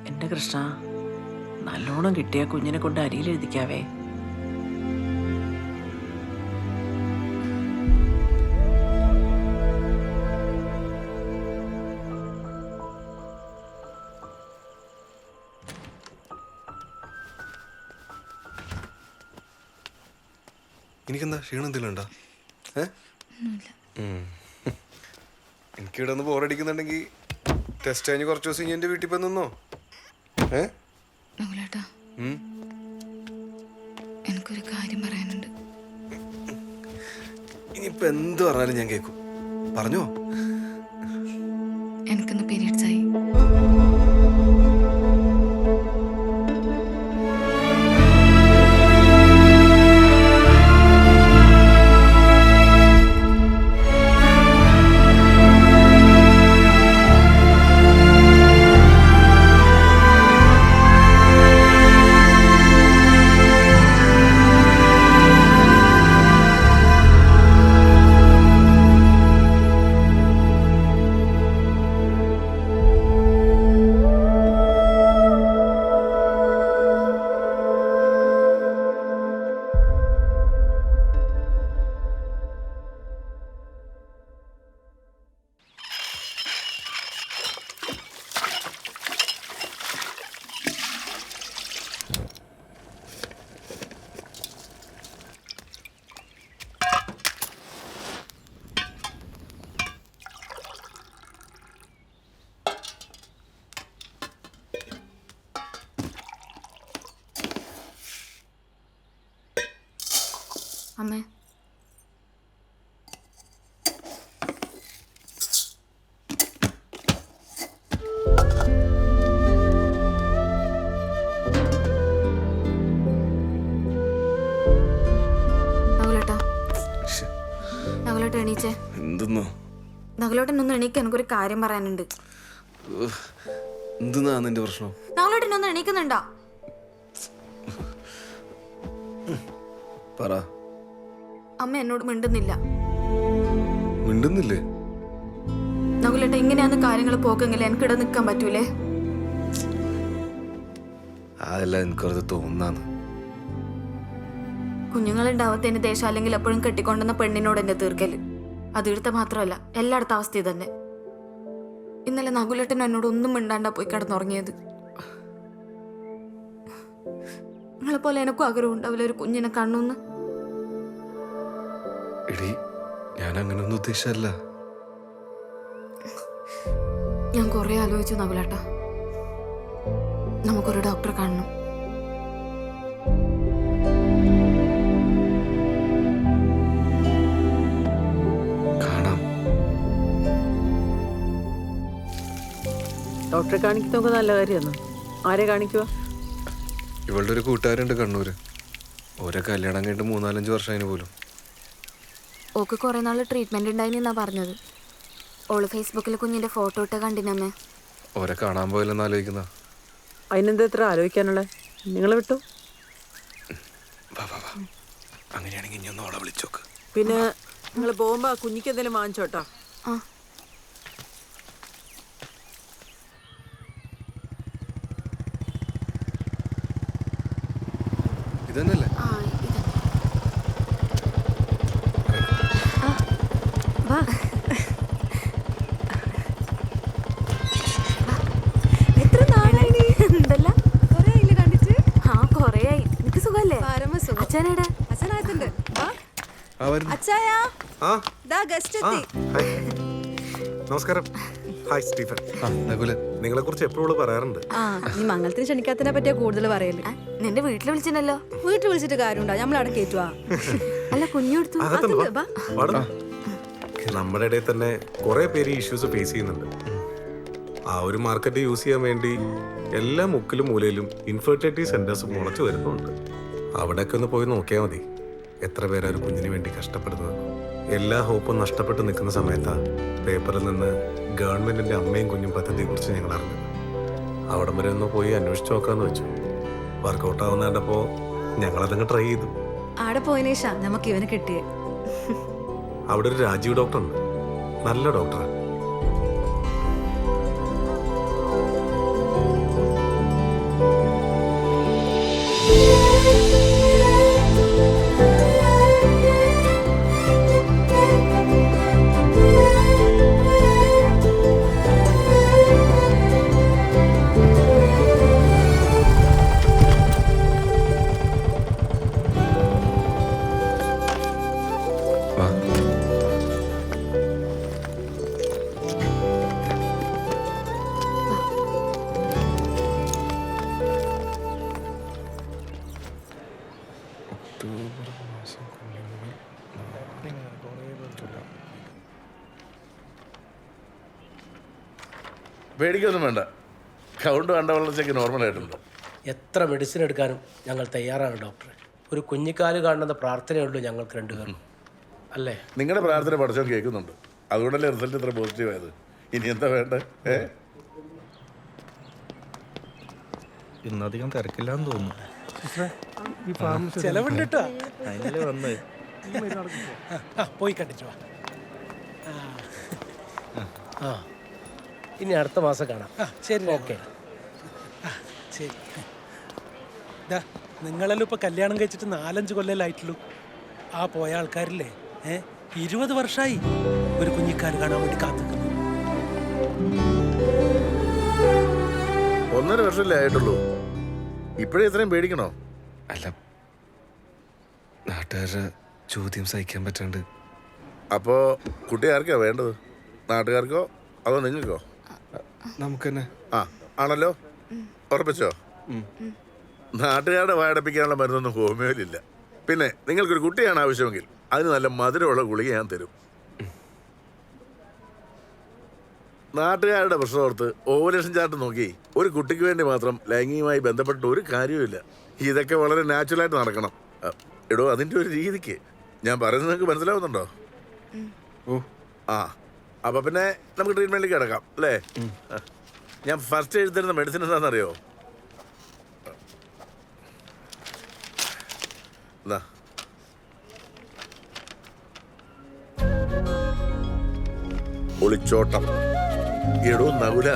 എന്റെ കൃഷ്ണ, നല്ലോണം കിട്ടിയ കുഞ്ഞിനെ കൊണ്ട് അരിയിൽ എഴുതിക്കാവേ. എനിക്കെന്താ ക്ഷീണം എന്തെങ്കിലും ഉണ്ടോ? എനിക്കിവിടെ ഒന്ന് ബോറടിക്കുന്നുണ്ടെങ്കിൽ ടെസ്റ്റ് കഴിഞ്ഞ് കുറച്ച് ദിവസം ഇനി എൻ്റെ വീട്ടിൽ പോയി നിന്നോ. എനിക്കൊരു കാര്യം പറയാനുണ്ട്. ഇനിയിപ്പോ എന്ത് പറഞ്ഞാലും ഞാൻ കേൾക്കും. പറഞ്ഞോ. എനിക്കൊന്ന് പീരിയഡ്സ് ആയി. അമ്മേ, നകുലേട്ടാ എണീച്ചേ. എന്തെന്നോ? നകുലേട്ടനൊന്ന് എണീക്ക്, എനിക്കൊരു കാര്യം പറയാനുണ്ട്. എന്തെന്നാ നിന്റെ പ്രശ്നം? നകുലേട്ടനൊന്ന് എണീക്കുന്നുണ്ടോ? പറ. അമ്മ എന്നോട് മിണ്ടുന്നില്ല. മിണ്ടുന്നില്ലേ? നകുലേട്ട, ഇങ്ങനെയാന്ന് കാര്യങ്ങൾ പോക്കെങ്കിൽ എനിക്കിടെ നിൽക്കാൻ പറ്റൂലേ? അതല്ല, എനിക്കത് തോന്നാന്ന്. കുഞ്ഞുങ്ങളുണ്ടാവത്തതിന് ദേശം അല്ലെങ്കിൽ എപ്പോഴും കെട്ടിക്കൊണ്ടുവന്ന പെണ്ണിനോട് എന്നെ തീർക്കല്. അത് ഇവിടുത്തെ മാത്രമല്ല, എല്ലായിടത്തും അവസ്ഥ തന്നെ. ഇന്നലെ നകുലേട്ടൻ എന്നോട് ഒന്നും മിണ്ടാണ്ടാ പോയി കിടന്നുറങ്ങിയത്. നിങ്ങളെപ്പോലെ എനിക്കും ആഗ്രഹം ഉണ്ടാവില്ല ഒരു കുഞ്ഞിനെ കണ്ണൂന്ന്. എടി, ഞാൻ അങ്ങനൊന്നും ഉദ്ദേശിച്ചല്ല. ഞാൻ കുറെ ആലോചിച്ചു നകുലേട്ടാ, നമുക്കൊരു ഡോക്ടറെ കാണണം. ഡോക്ടറെ കാണിക്കുന്നതൊക്കെ നല്ല കാര്യമാണ്. ആരെ കാണിക്കുക? ഇവളുടെ ഒരു കൂട്ടുകാരുണ്ട് കണ്ണൂര്. ഓരോ കല്യാണം കഴിഞ്ഞിട്ട് 3-4 വർഷം അതിന് പോലും. ഓക്ക് കുറെ നാള് ട്രീറ്റ്മെന്റ് ഉണ്ടായിന്നാ പറഞ്ഞത്. ഓള് ഫേസ്ബുക്കിൽ കുഞ്ഞിന്റെ ഫോട്ടോ ഇട്ട് കണ്ടിനമ്മേ. ഓരെ കാണാൻ പോയല്ലെന്ന് ആലോചിക്കുന്ന. അതിനെന്താ എത്ര ആലോചിക്കാനുള്ള? നിങ്ങൾ വിട്ടു. അങ്ങനെയാണെങ്കിൽ ഇനി ഒന്ന് ഓളെ വിളിച്ചോക്ക്. പിന്നെ നിങ്ങൾ പോകുമ്പോ കുഞ്ഞിക്ക് എന്തെങ്കിലും വാങ്ങിച്ചോട്ടോ. ഇതന്നല്ലേ? എത്ര നാളായി എന്തല്ല കണ്ടിട്ട്? ആ കൊറേയായി. നിനക്ക് സുഖല്ലേ? അച്ഛനെടാ? അച്ഛനായിട്ടുണ്ട്. നമസ്കാരം. Hi Stephen. നിങ്ങളെ കുറിച്ച് എപ്പോഴും പറയാറുണ്ട്. ആ നീ മംഗളത്തിന് ക്ഷണിക്കാത്തതിനെ പറ്റിയാ കൂടുതൽ പറയല്. നിന്റെ വീട്ടിൽ വിളിച്ചിട്ടല്ലോ. വീട്ടിൽ വിളിച്ചിട്ട് കാര്യമുണ്ടോ? നമ്മളവിടെ കയറ്റുവാ. അല്ല കുഞ്ഞെടുത്തു നമ്മുടെ ഇടയിൽ തന്നെ കുറെ പേര് ഇഷ്യൂസ് ഫേസ് ചെയ്യുന്നുണ്ട്. ആ ഒരു മാർക്കറ്റ് യൂസ് ചെയ്യാൻ വേണ്ടി എല്ലാ മുക്കിലും മൂലയിലും ഇൻഫെർട്ടിലിറ്റി സെന്റേഴ്സ് മുളച്ചു വരുന്നുണ്ട്. അവിടെയൊക്കെ ഒന്ന് പോയി നോക്കിയാൽ മതി എത്ര പേരാ ഒരു കുഞ്ഞിന് വേണ്ടി കഷ്ടപ്പെടുന്നത്. എല്ലാ ഹോപ്പും നഷ്ടപ്പെട്ട് നിൽക്കുന്ന സമയത്താണ് പേപ്പറിൽ നിന്ന് ഗവൺമെന്റിന്റെ അമ്മയും കുഞ്ഞും പദ്ധതിയെ കുറിച്ച് ഞങ്ങൾ അറിഞ്ഞു. അവിടം വരെ ഒന്ന് പോയി അന്വേഷിച്ച് നോക്കാന്ന് വെച്ചു. വർക്കൗട്ട് ആവുന്ന കണ്ടപ്പോ ഞങ്ങളതങ്ങ് ട്രൈ ചെയ്തു. ആടെ പോയനേഷ നമുക്ക് ഇവന് കിട്ടിയേ. അവിടെ ഒരു രാജീവ് ഡോക്ടർ ഉണ്ട്, നല്ല ഡോക്ടറാണ്. പേടിക്കൊന്നും വേണ്ട. കൗണ്ട് കണ്ട വളർച്ചയ്ക്ക് നോർമലായിട്ടുണ്ട്. എത്ര മെഡിസിൻ എടുക്കാനും ഞങ്ങൾ തയ്യാറാണ് ഡോക്ടറെ. ഒരു കുഞ്ഞിക്കാല് കാണുന്ന പ്രാർത്ഥനയുള്ളൂ ഞങ്ങൾക്ക് രണ്ടുപേരും, അല്ലേ? നിങ്ങളുടെ പ്രാർത്ഥന പഠിച്ചവൻ കേൾക്കുന്നുണ്ട്. അതുകൊണ്ടല്ലേ റിസൾട്ട് ഇത്ര പോസിറ്റീവ് ആയത്. ഇനി എന്താ വേണ്ടേ? ഇന്നധികം തിരക്കില്ലാന്ന് തോന്നുന്നു. ചെലവുണ്ട് കേട്ടോ. അതിനല്ലേ വന്ന് പോയി കണ്ടിട്ട് വാ. ആ ഇനി അടുത്ത മാസം കാണാം. ശരി, ഓക്കെ. ശരി. നിങ്ങളെല്ലാം ഇപ്പൊ കല്യാണം കഴിച്ചിട്ട് 4-5 കൊല്ലമായിട്ടുള്ളൂ. ആ പോയ ആൾക്കാരില്ലേ 20 വർഷമായി ഒരു കുഞ്ഞിക്കാല് കാണാൻ വേണ്ടി കാത്തിക്കുന്നു. 1.5 വർഷമല്ലേ ആയിട്ടുള്ളൂ. ഇപ്പോഴേ ഇത്രയും പേടിക്കണോ? അല്ല, നാട്ടുകാരുടെ ചോദ്യം സഹിക്കാൻ പറ്റാണ്ട്. അപ്പോ കുട്ടി ആർക്കാ വേണ്ടത്? നാട്ടുകാർക്കോ അതോ നിങ്ങൾക്കോ? നമുക്ക് തന്നെ. ആ ആണല്ലോ, ഉറപ്പിച്ചോ? നാട്ടുകാരുടെ വായടപ്പിക്കാനുള്ള മരുന്നൊന്നും ഹോമിയോയിലില്ല. പിന്നെ നിങ്ങൾക്കൊരു കുട്ടിയാണ് ആവശ്യമെങ്കിൽ അതിന് നല്ല മധുരമുള്ള ഗുളിക ഞാൻ തരും. നാട്ടുകാരുടെ പ്രശ്നോർത്ത് ഓവലേഷൻ ചാർട്ട് നോക്കി ഒരു കുട്ടിക്ക് വേണ്ടി മാത്രം ലൈംഗികമായി ബന്ധപ്പെട്ട ഒരു കാര്യവുമില്ല. ഇതൊക്കെ വളരെ നാച്ചുറലായിട്ട് നടക്കണം. എടോ, അതിൻ്റെ ഒരു രീതിക്ക് ഞാൻ പറയുന്നത് നിങ്ങൾക്ക് മനസ്സിലാവുന്നുണ്ടോ? ആ അപ്പൊ പിന്നെ നമുക്ക് ട്രീറ്റ്മെന്റിലേക്ക് കിടക്കാം അല്ലേ? ഞാൻ ഫസ്റ്റ് എഴുതരുന്ന മെഡിസിൻ എന്താണെന്നറിയോ? ഒളിച്ചോട്ടം. എടോ നകുല,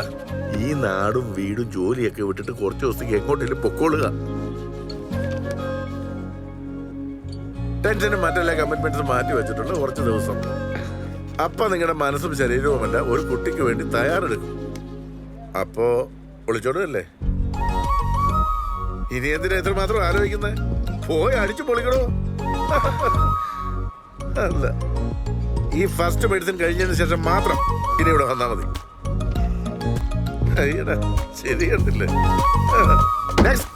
ഈ നാടും വീടും ജോലിയൊക്കെ വിട്ടിട്ട് കുറച്ച് ദിവസത്തേക്ക് എങ്ങോട്ടേലും പൊക്കോളുക. ടെൻഷനും മറ്റെല്ലാ കമ്മിറ്റ്മെന്റ്സും മാറ്റി വെച്ചിട്ടുണ്ട് കുറച്ച് ദിവസം. അപ്പൊ നിങ്ങളുടെ മനസ്സും ശരീരവുമല്ല ഒരു കുട്ടിക്ക് വേണ്ടി തയ്യാറെടുക്കും. അപ്പോ ഒളിച്ചോടല്ലേ? ഇനി എന്തിനാ ഇത്ര മാത്രം ആലോചിക്കുന്നത്? പോയി അടിച്ചു പൊളിക്കണോ? അല്ല, ഈ ഫസ്റ്റ് മെഡിസിൻ കഴിഞ്ഞതിന് ശേഷം മാത്രം ഇനി ഇവിടെ വന്നാൽ മതി. ശരി കണ്ടില്ലേ? നെക്സ്റ്റ്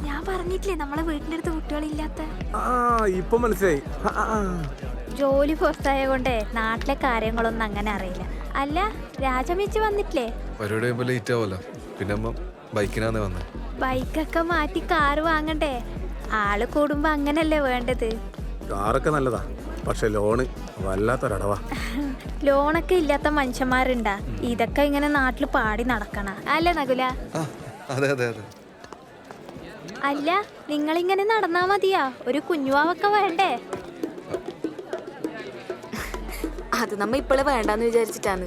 ഞാൻ പറഞ്ഞിട്ടില്ലേ നമ്മളെ വീട്ടിന്റെ അടുത്ത് കുട്ടികളില്ലാത്ത. ഇപ്പൊ മനസ്സിലായി. ജോലി പുറത്തായ കൊണ്ടേ നാട്ടിലെ കാര്യങ്ങളൊന്നും അങ്ങനെ അറിയില്ല. അല്ല രാജമേച്ചി വന്നിട്ടില്ലേ? പരിപാടി ലേറ്റ് ആവല്ലോ. പിന്നെ അമ്മ ബൈക്കിനാന്നേ വന്നേ. ബൈക്കൊക്കെ മാറ്റി കാറ് വാങ്ങണ്ടേ? ആള് കൂടുമ്പോ അങ്ങനല്ലേ വേണ്ടത്. കാറൊക്കെ നല്ലതാ, പക്ഷെ ലോണ് വല്ലാത്തൊരടവാ. ലോണൊക്കെ ഇല്ലാത്ത മനുഷ്യന്മാരുണ്ടാ? ഇതൊക്കെ ഇങ്ങനെ നാട്ടിൽ പാടി നടക്കണ അല്ലേ നകുല? അതെ അതെ അതെ. അല്ല നിങ്ങളിങ്ങനെ നടന്നാ മതിയാ? ഒരു കുഞ്ഞുവാവൊക്കെ വേണ്ടേ? അത് നമ്മ ഇപ്പോഴേ വേണ്ടാന്ന് വിചാരിച്ചിട്ടാണ്.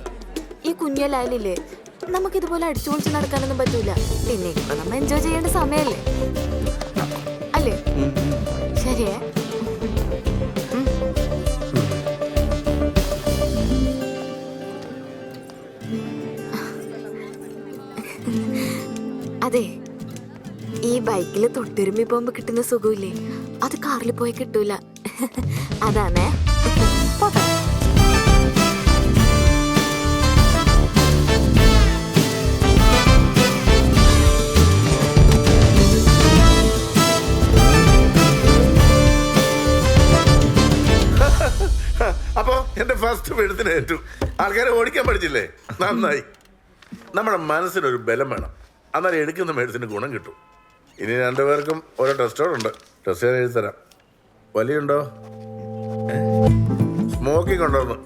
ഈ കുഞ്ഞല്ലായില്ലേ, നമുക്കിതുപോലെ അടിച്ചു പൊളിച്ച് നടക്കാനൊന്നും പറ്റൂല. പിന്നെ ഇപ്പൊ നമ്മ എൻജോയ് ചെയ്യേണ്ട സമയല്ലേ അല്ലേ? ശരിയേ? അതെ, ഈ ബൈക്കിൽ തൊട്ടുരുമ്പി പോകുമ്പോ കിട്ടുന്ന സുഖമില്ലേ, അത് കാറിൽ പോയി കിട്ടൂല. അതാണേ. അപ്പൊ എന്റെ ഫസ്റ്റ് മെഡിസിൻ ഏറ്റു. ആൾക്കാരെ ഓടിക്കാൻ പഠിച്ചില്ലേ? നന്നായി. നമ്മുടെ മനസ്സിനൊരു ബലം വേണം, അന്നേരം എടുക്കുന്ന മെഡിസിന് ഗുണം കിട്ടും. ഇനി രണ്ടുപേർക്കും ഓരോ ടെസ്റ്റോടുണ്ട്. ടെസ്റ്റ് ഞാൻ എഴുതി തരാം. വലിയുണ്ടോ? സ്മോക്കിംഗ് ഉണ്ടോന്ന്?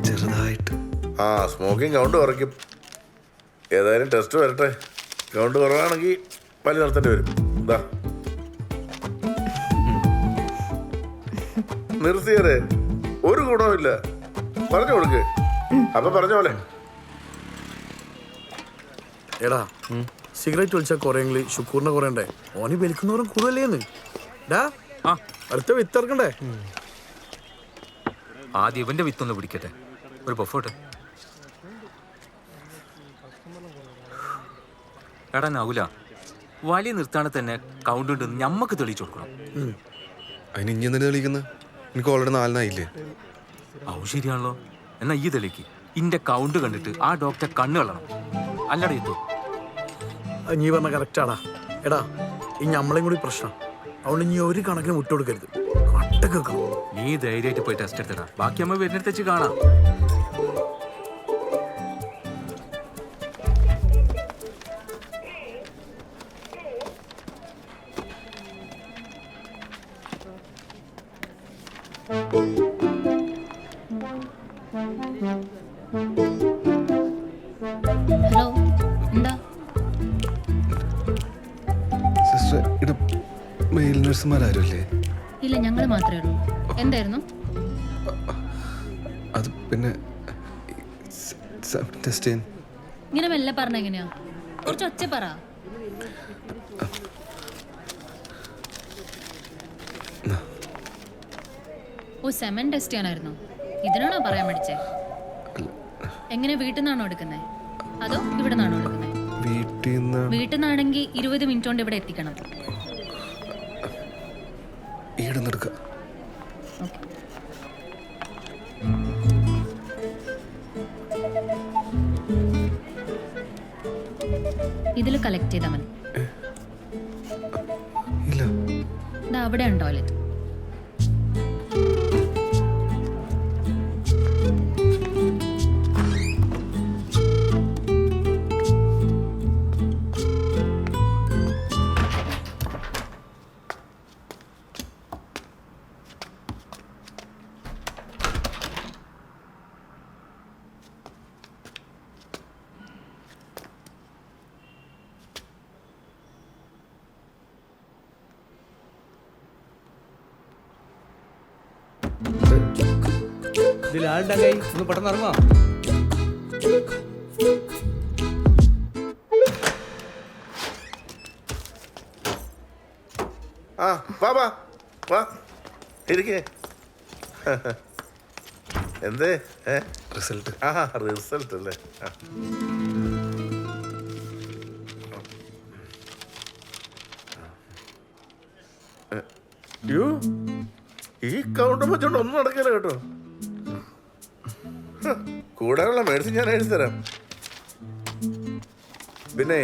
ചെറുതായിട്ട്. സ്മോക്കിംഗ് കൗണ്ട് കുറയ്ക്കും. ഏതായാലും ടെസ്റ്റ് വരട്ടെ. കൗണ്ട് കുറവാണെങ്കിൽ വലി നിർത്തേണ്ടി വരും. ഇതാ നിർത്തിയതേ, ഒരു ഗുണവുമില്ല. പറഞ്ഞു കൊടുക്ക്. അപ്പൊ പറഞ്ഞ പോലെ. എടാ സിഗരറ്റ് വലിച്ചാൽ കുറയെങ്കിൽ ഷുക്കൂറിനെ കുറയണ്ടേ? ഓനി വലിക്കുന്നവരും കൂടുതലേന്ന്. അടുത്ത വിത്തിറക്കണ്ടേ? ആദ്യം ഇവന്റെ വിത്തൊന്ന് പിടിക്കട്ടെ. ഒരു പഫോട്ട്. എടാ നൗല, വലിയ നിർത്താണെ തന്നെ കൗണ്ട് ഉണ്ടെന്ന് ഞമ്മക്ക് തെളിയിച്ചു കൊടുക്കണം. അതിന് ഇനി എന്തിനു തെളിയിക്കുന്നത്? എനിക്ക് ഓൾറെഡി 4 ഔ ശരിയാണല്ലോ. എന്നാ ഈ തെളിക്ക്. ഇന്റെ കൗണ്ട് കണ്ടിട്ട് ആ ഡോക്ടർ കണ്ണ് കളണം. അല്ലടാ ഇതോ? നീ പറഞ്ഞ കറക്റ്റാടാ. എടാ ഈ നമ്മളെയും കൂടി പ്രശ്നം. അതുകൊണ്ട് നീ ഒരു കണക്കിന് വിട്ടുകൊടുക്കരുത്. കട്ടക്ക് നീ ധൈര്യമായിട്ട് പോയി ടെസ്റ്റ് എടുത്തടാ. ബാക്കി അമ്മ വരുന്നിടത്ത് വെച്ച് കാണാം. ഹലോ, എന്താ? സിസ്റ്റർ, ഇവിടെ മെയിൽ നഴ്സുമാരാരുമില്ലേ? ഇല്ല, ഞങ്ങൾ മാത്രമേ ഉള്ളൂ. എന്തായിരുന്നു? അത് പിന്നെ ടെസ്റ്റ് ചെയ്യാൻ. ഇങ്ങനെ മെല്ലെ പറഞ്ഞ എങ്ങനെയാ? കുറച്ച് ഒച്ച പറ. ഓ, സെമൻ ടെസ്റ്റ് ചെയ്യാനായിരുന്നു. ഇതിനാണോ പറയാൻ പഠിച്ചേ? എങ്ങനെ, വീട്ടിൽ നിന്നാണോ എടുക്കുന്നത് അതോ ഇവിടെ നിന്നാണോ എടുക്കുന്നത്? വീട്ടിൽ നിന്നാണെങ്കിൽ 20 മിനിറ്റ് കൊണ്ട് ഇവിടെ എത്തിക്കണം. ഇതിൽ കളക്ട് ചെയ്താൽ മതി. അവിടെയാണ് ടോയ്ലറ്റ്. ഇതിലാളുണ്ടായി ഒന്ന് പെട്ടെന്ന് ഇറങ്ങുക. വാ ഇരിക്കേ. എന്തേ? റിസൾട്ട്. റിസൾട്ട് അല്ലേ? ഈ കൗണ്ട് വെച്ചോണ്ട് ഒന്നും നടക്കില്ല കേട്ടോ. കൂടാനുള്ള മെഡിസിൻ ഞാൻ എഴുതി തരാം. പിന്നെ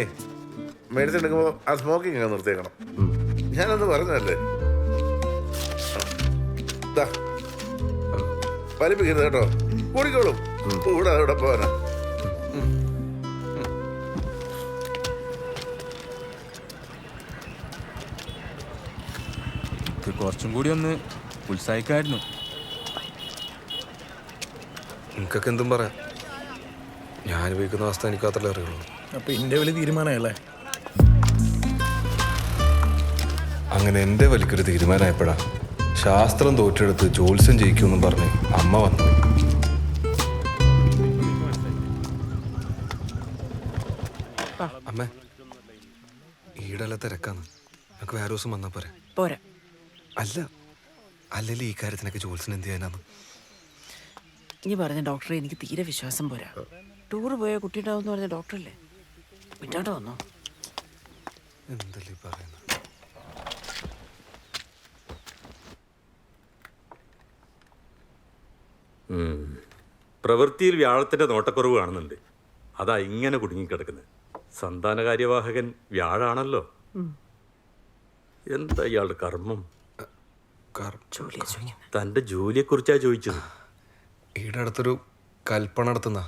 മെഡിസിൻ എടുക്കുമ്പോൾ ആ സ്മോക്കിംഗ് അങ്ങ് നിർത്തിയേക്കണം. ഞാനൊന്ന് പറഞ്ഞതല്ലേ. വലിപ്പിക്കരുത് കേട്ടോ. കൂടിക്കോളും. കൂടെ അവിടെ പോവാനാ. കുറച്ചും കൂടി ഒന്ന് ഉത്സാഹിക്കായിരുന്നു. നിനക്കൊക്കെ എന്തും പറയാം. ഞാൻ ഉപയോഗിക്കുന്ന അവസ്ഥ എനിക്ക് അത്രേ അറിയുള്ളൂ. അപ്പൊ എന്റെ വലിയ തീരുമാനമല്ലേ? അങ്ങനെ എൻ്റെ വലിക്കൊരു തീരുമാനമായപ്പോഴാ ശാസ്ത്രം തോറ്റെടുത്ത് ജോത്സ്യം ജയിക്കുമെന്നും പറഞ്ഞ് അമ്മ വന്നു. അമ്മ ഈടല്ല തിരക്കാന്ന്. നമുക്ക് വേറെ ദിവസം വന്നാ പോരെ? പോരാ. അല്ല അല്ലെങ്കിൽ ഈ കാര്യത്തിനൊക്കെ ജോത്സ്യൻ എന്ത് ചെയ്യാനാന്ന്? ഇനി പറഞ്ഞ ഡോക്ടറെ എനിക്ക് തീരെ വിശ്വാസം പോരാ. ടൂറ് പോയ കുട്ടിയുണ്ടാവും പറഞ്ഞ ഡോക്ടറല്ലേ, വിട്ടാണ്ട് വന്നോ? എന്തല്ലേ പറയുന്നത്? പ്രവൃത്തിയിൽ വ്യാഴത്തിന്റെ നോട്ടക്കുറവ് കാണുന്നുണ്ട്. അതാ ഇങ്ങനെ കുടുങ്ങിക്കിടക്കുന്നത്. സന്താന കാര്യവാഹകൻ വ്യാഴാണല്ലോ. എന്താ ഇയാളുടെ കർമ്മം? തന്റെ ജോലിയെ കുറിച്ചാ ചോദിച്ചത്. ഈടെ അടുത്തൊരു കൽപ്പന നടത്തുന്ന.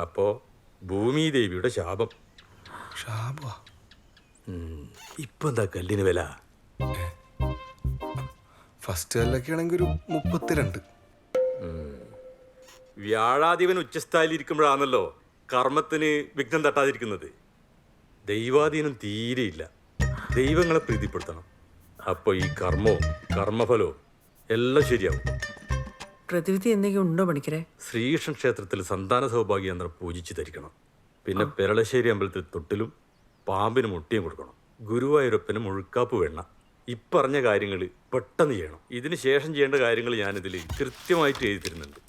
അപ്പോ ഭൂമി ദേവിയുടെ ശാപം. ശാപ? ഇപ്പൊ എന്താ കല്ലിന് വില? ഫസ്റ്റ് കല്ലൊക്കെ ആണെങ്കിൽ ഒരു 32. വ്യാഴാധിപൻ ഉച്ചസ്ഥായിലിരിക്കുമ്പോഴാണല്ലോ കർമ്മത്തിന് വിഘ്നം തട്ടാതിരിക്കുന്നത്. ദൈവാധീനം തീരെയില്ല. ദൈവങ്ങളെ പ്രീതിപ്പെടുത്തണം. അപ്പോൾ ഈ കർമ്മവും കർമ്മഫലവും എല്ലാം ശരിയാവും. പ്രതിവിധി എന്തെങ്കിലും ഉണ്ടോ പണിക്കരെ? ശ്രീകൃഷ്ണ ക്ഷേത്രത്തിൽ സന്താന സൗഭാഗ്യയന്ത്രം പൂജിച്ച് ധരിക്കണം. പിന്നെ പെരളശ്ശേരി അമ്പലത്തിൽ തൊട്ടിലും പാമ്പിന് മുട്ടിയും കൊടുക്കണം. ഗുരുവായൂരപ്പന് മുഴുക്കാപ്പ് വേണ്ട. ഇപ്പറഞ്ഞ കാര്യങ്ങൾ പെട്ടെന്ന് ചെയ്യണം. ഇതിന് ശേഷം ചെയ്യേണ്ട കാര്യങ്ങൾ ഞാനിതിൽ കൃത്യമായിട്ട് എഴുതി തരുന്നുണ്ട്.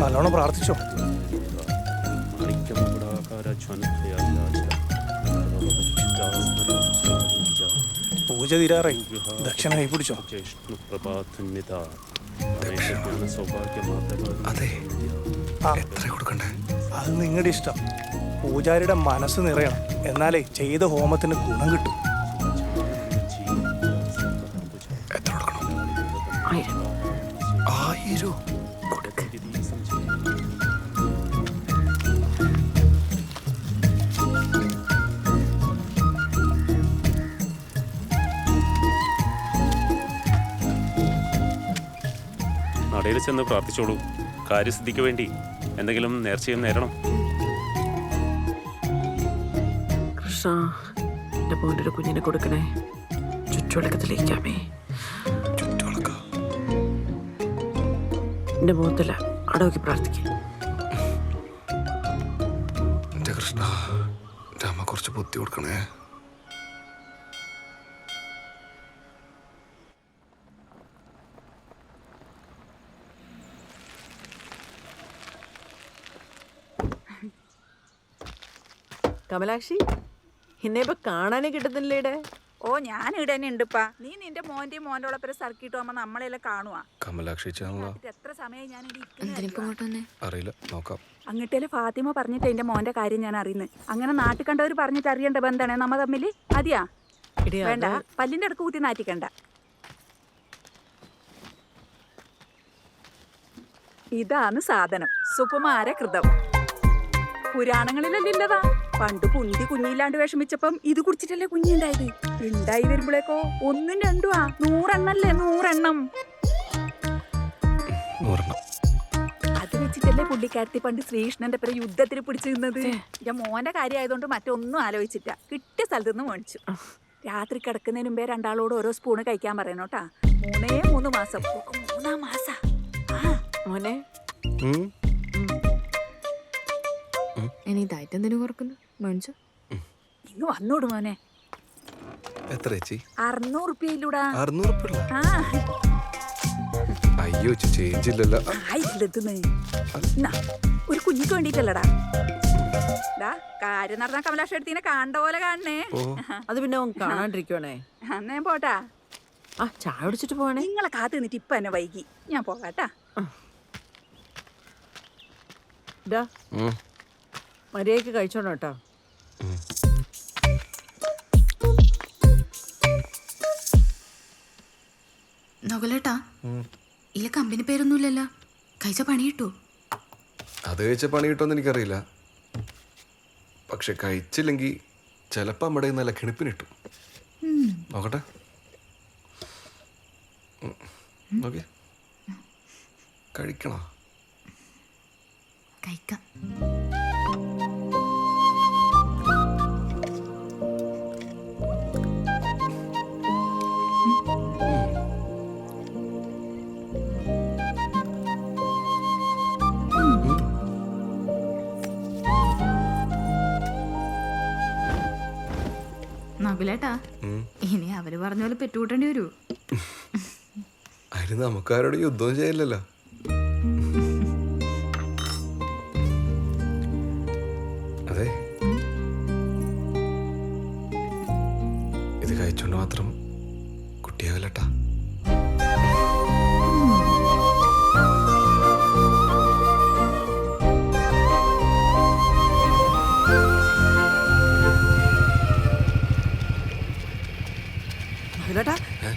നല്ലോണം പ്രാർത്ഥിച്ചോ. പൂജ തീരാറായി. ദക്ഷിണ കൈ പിടിച്ചോ. അതെ, എത്ര കൊടുക്കണ്ടേ? അത് നിങ്ങളുടെ ഇഷ്ടം. പൂജാരിയുടെ മനസ്സ് നിറയണം. എന്നാലേ ചെയ്ത ഹോമത്തിന് ഗുണം കിട്ടും. എത്ര കൊടുക്കണം? 1000. നടയിൽ ചെന്ന് പ്രാർത്ഥിച്ചോളൂ. കാര്യസിദ്ധിക്ക് വേണ്ടി എന്തെങ്കിലും നേർച്ചയും നേരണം. കൃഷ്ണ, എൻ്റെ മോൻ്റെ ഒരു കുഞ്ഞിനെ കൊടുക്കണേ. ചുറ്റുവിളക്കത്തിലേക്കാമേ. എൻ്റെ മുഖത്തില്ല, അടവയ്ക്ക് പ്രാർത്ഥിക്കേ. എൻ്റെ കൃഷ്ണ, എൻ്റെ അമ്മ കുറച്ച് ബുദ്ധി കൊടുക്കണേ. കമലാക്ഷി, എന്നെ ഇപ്പൊ കാണാനേ കിട്ടുന്നില്ലേടെ? ഓ, ഞാൻ ഇവിടെ തന്നെ ഉണ്ടിപ്പാ. നീ നിന്റെ മോന്റെയും മോന്റെ ഉള്ളപ്പോ സർക്കിട്ട് പോകുമ്പോ നമ്മളെല്ലാം കാണുവാ. കമലാക്ഷി എത്ര സമയം ഞാൻ അറിയില്ല, നോക്കാം. അങ്ങട്ടേല് ഫാത്തിമ പറഞ്ഞിട്ട് എന്റെ മോന്റെ കാര്യം ഞാൻ അറിയുന്നത്. അങ്ങനെ നാട്ടിൽ കണ്ടവര് പറഞ്ഞിട്ട് അറിയേണ്ട ബന്ധാണ് നമ്മ തമ്മില്. അതിയാ വേണ്ട, പല്ലിന്റെ അടുക്ക് കൂട്ടി നാറ്റിക്കണ്ട. ഇതാണ് സാധനം, സുകുമാര കൃതം. പുരാണങ്ങളിലല്ലതാ. പണ്ട് കുന്തി കുഞ്ഞില്ലാണ്ട് വിഷമിച്ചപ്പം ഇത് കുടിച്ചിട്ടല്ലേ കുഞ്ഞിണ്ടായത്. ഉണ്ടായി വരുമ്പോഴേക്കോ 1 2 100 എണ്ണല്ലേ, 100 എണ്ണം. അത് വെച്ചിട്ടല്ലേ പുള്ളിക്കാരത്തി പണ്ട് ശ്രീകൃഷ്ണന്റെ പേര് യുദ്ധത്തിന് പിടിച്ചു നിന്നത്. ഞാൻ മോന്റെ കാര്യമായതുകൊണ്ട് മറ്റൊന്നും ആലോചിച്ചിട്ട. കിട്ടിയ സ്ഥലത്ത് നിന്ന് മേടിച്ചു. രാത്രി കിടക്കുന്നതിന് മുമ്പേ രണ്ടാളോട് ഓരോ സ്പൂണ് കഴിക്കാൻ പറയണോട്ടാ. 3 മാസം. 3 മാസം മോനെ. ഇനി ഡയറ്റ് എന്തിനു കുറക്കുന്നു? മേടിച്ചോ. ഇങ്ങ് വന്നോട് മോനെ. എത്ര ചേച്ചി? 600 രൂപയിലൂടാ. 600 രൂപ? അയ്യോ ചേഞ്ച് ഇല്ലല്ലോ. ഒരു കുഞ്ഞിക്ക് വേണ്ടിട്ടല്ലടാ. കാര്യം നടന്ന കമലാക്ഷ എടുത്തിനെ കാണണ്ട പോലെ കാണണേ. അത് പിന്നെ കാണാണ്ടിരിക്കുവാണേ. അന്ന് ഞാൻ പോട്ടാ. ആ ചായ കുടിച്ചിട്ട് പോകണേ. നിങ്ങളെ കാത്തു നിന്നിട്ട് ഇപ്പൊ എന്നെ വൈകി. ഞാൻ പോകാട്ടാ. മര്യാദക്ക് കഴിച്ചോണം കേട്ടോ. നകുലേട്ടാ, ഇല്ല കമ്പനി പേരൊന്നുമില്ലല്ലോ. കഴിച്ച പണി കിട്ടൂ? അത് കഴിച്ച പണി കിട്ടുമെന്ന് എനിക്കറിയില്ല. പക്ഷെ കഴിച്ചില്ലെങ്കിൽ ചിലപ്പോൾ നമ്മുടെ നല്ല കിണിപ്പിന് കിട്ടും. നോക്കട്ടെ. നോക്കി കഴിക്കണോ? കഴിക്കാം. നകുലേട്ടാ, ഇനി അവര് പറഞ്ഞ പോലെ പെറ്റുകൂട്ടേണ്ടി വരൂ. അതിന് നമുക്കാരോട് യുദ്ധം ചെയ്യില്ലല്ലോ. അതെ, ഇത് കഴിച്ചോണ്ട് മാത്രം കുട്ടിയാവില്ലട്ടാ.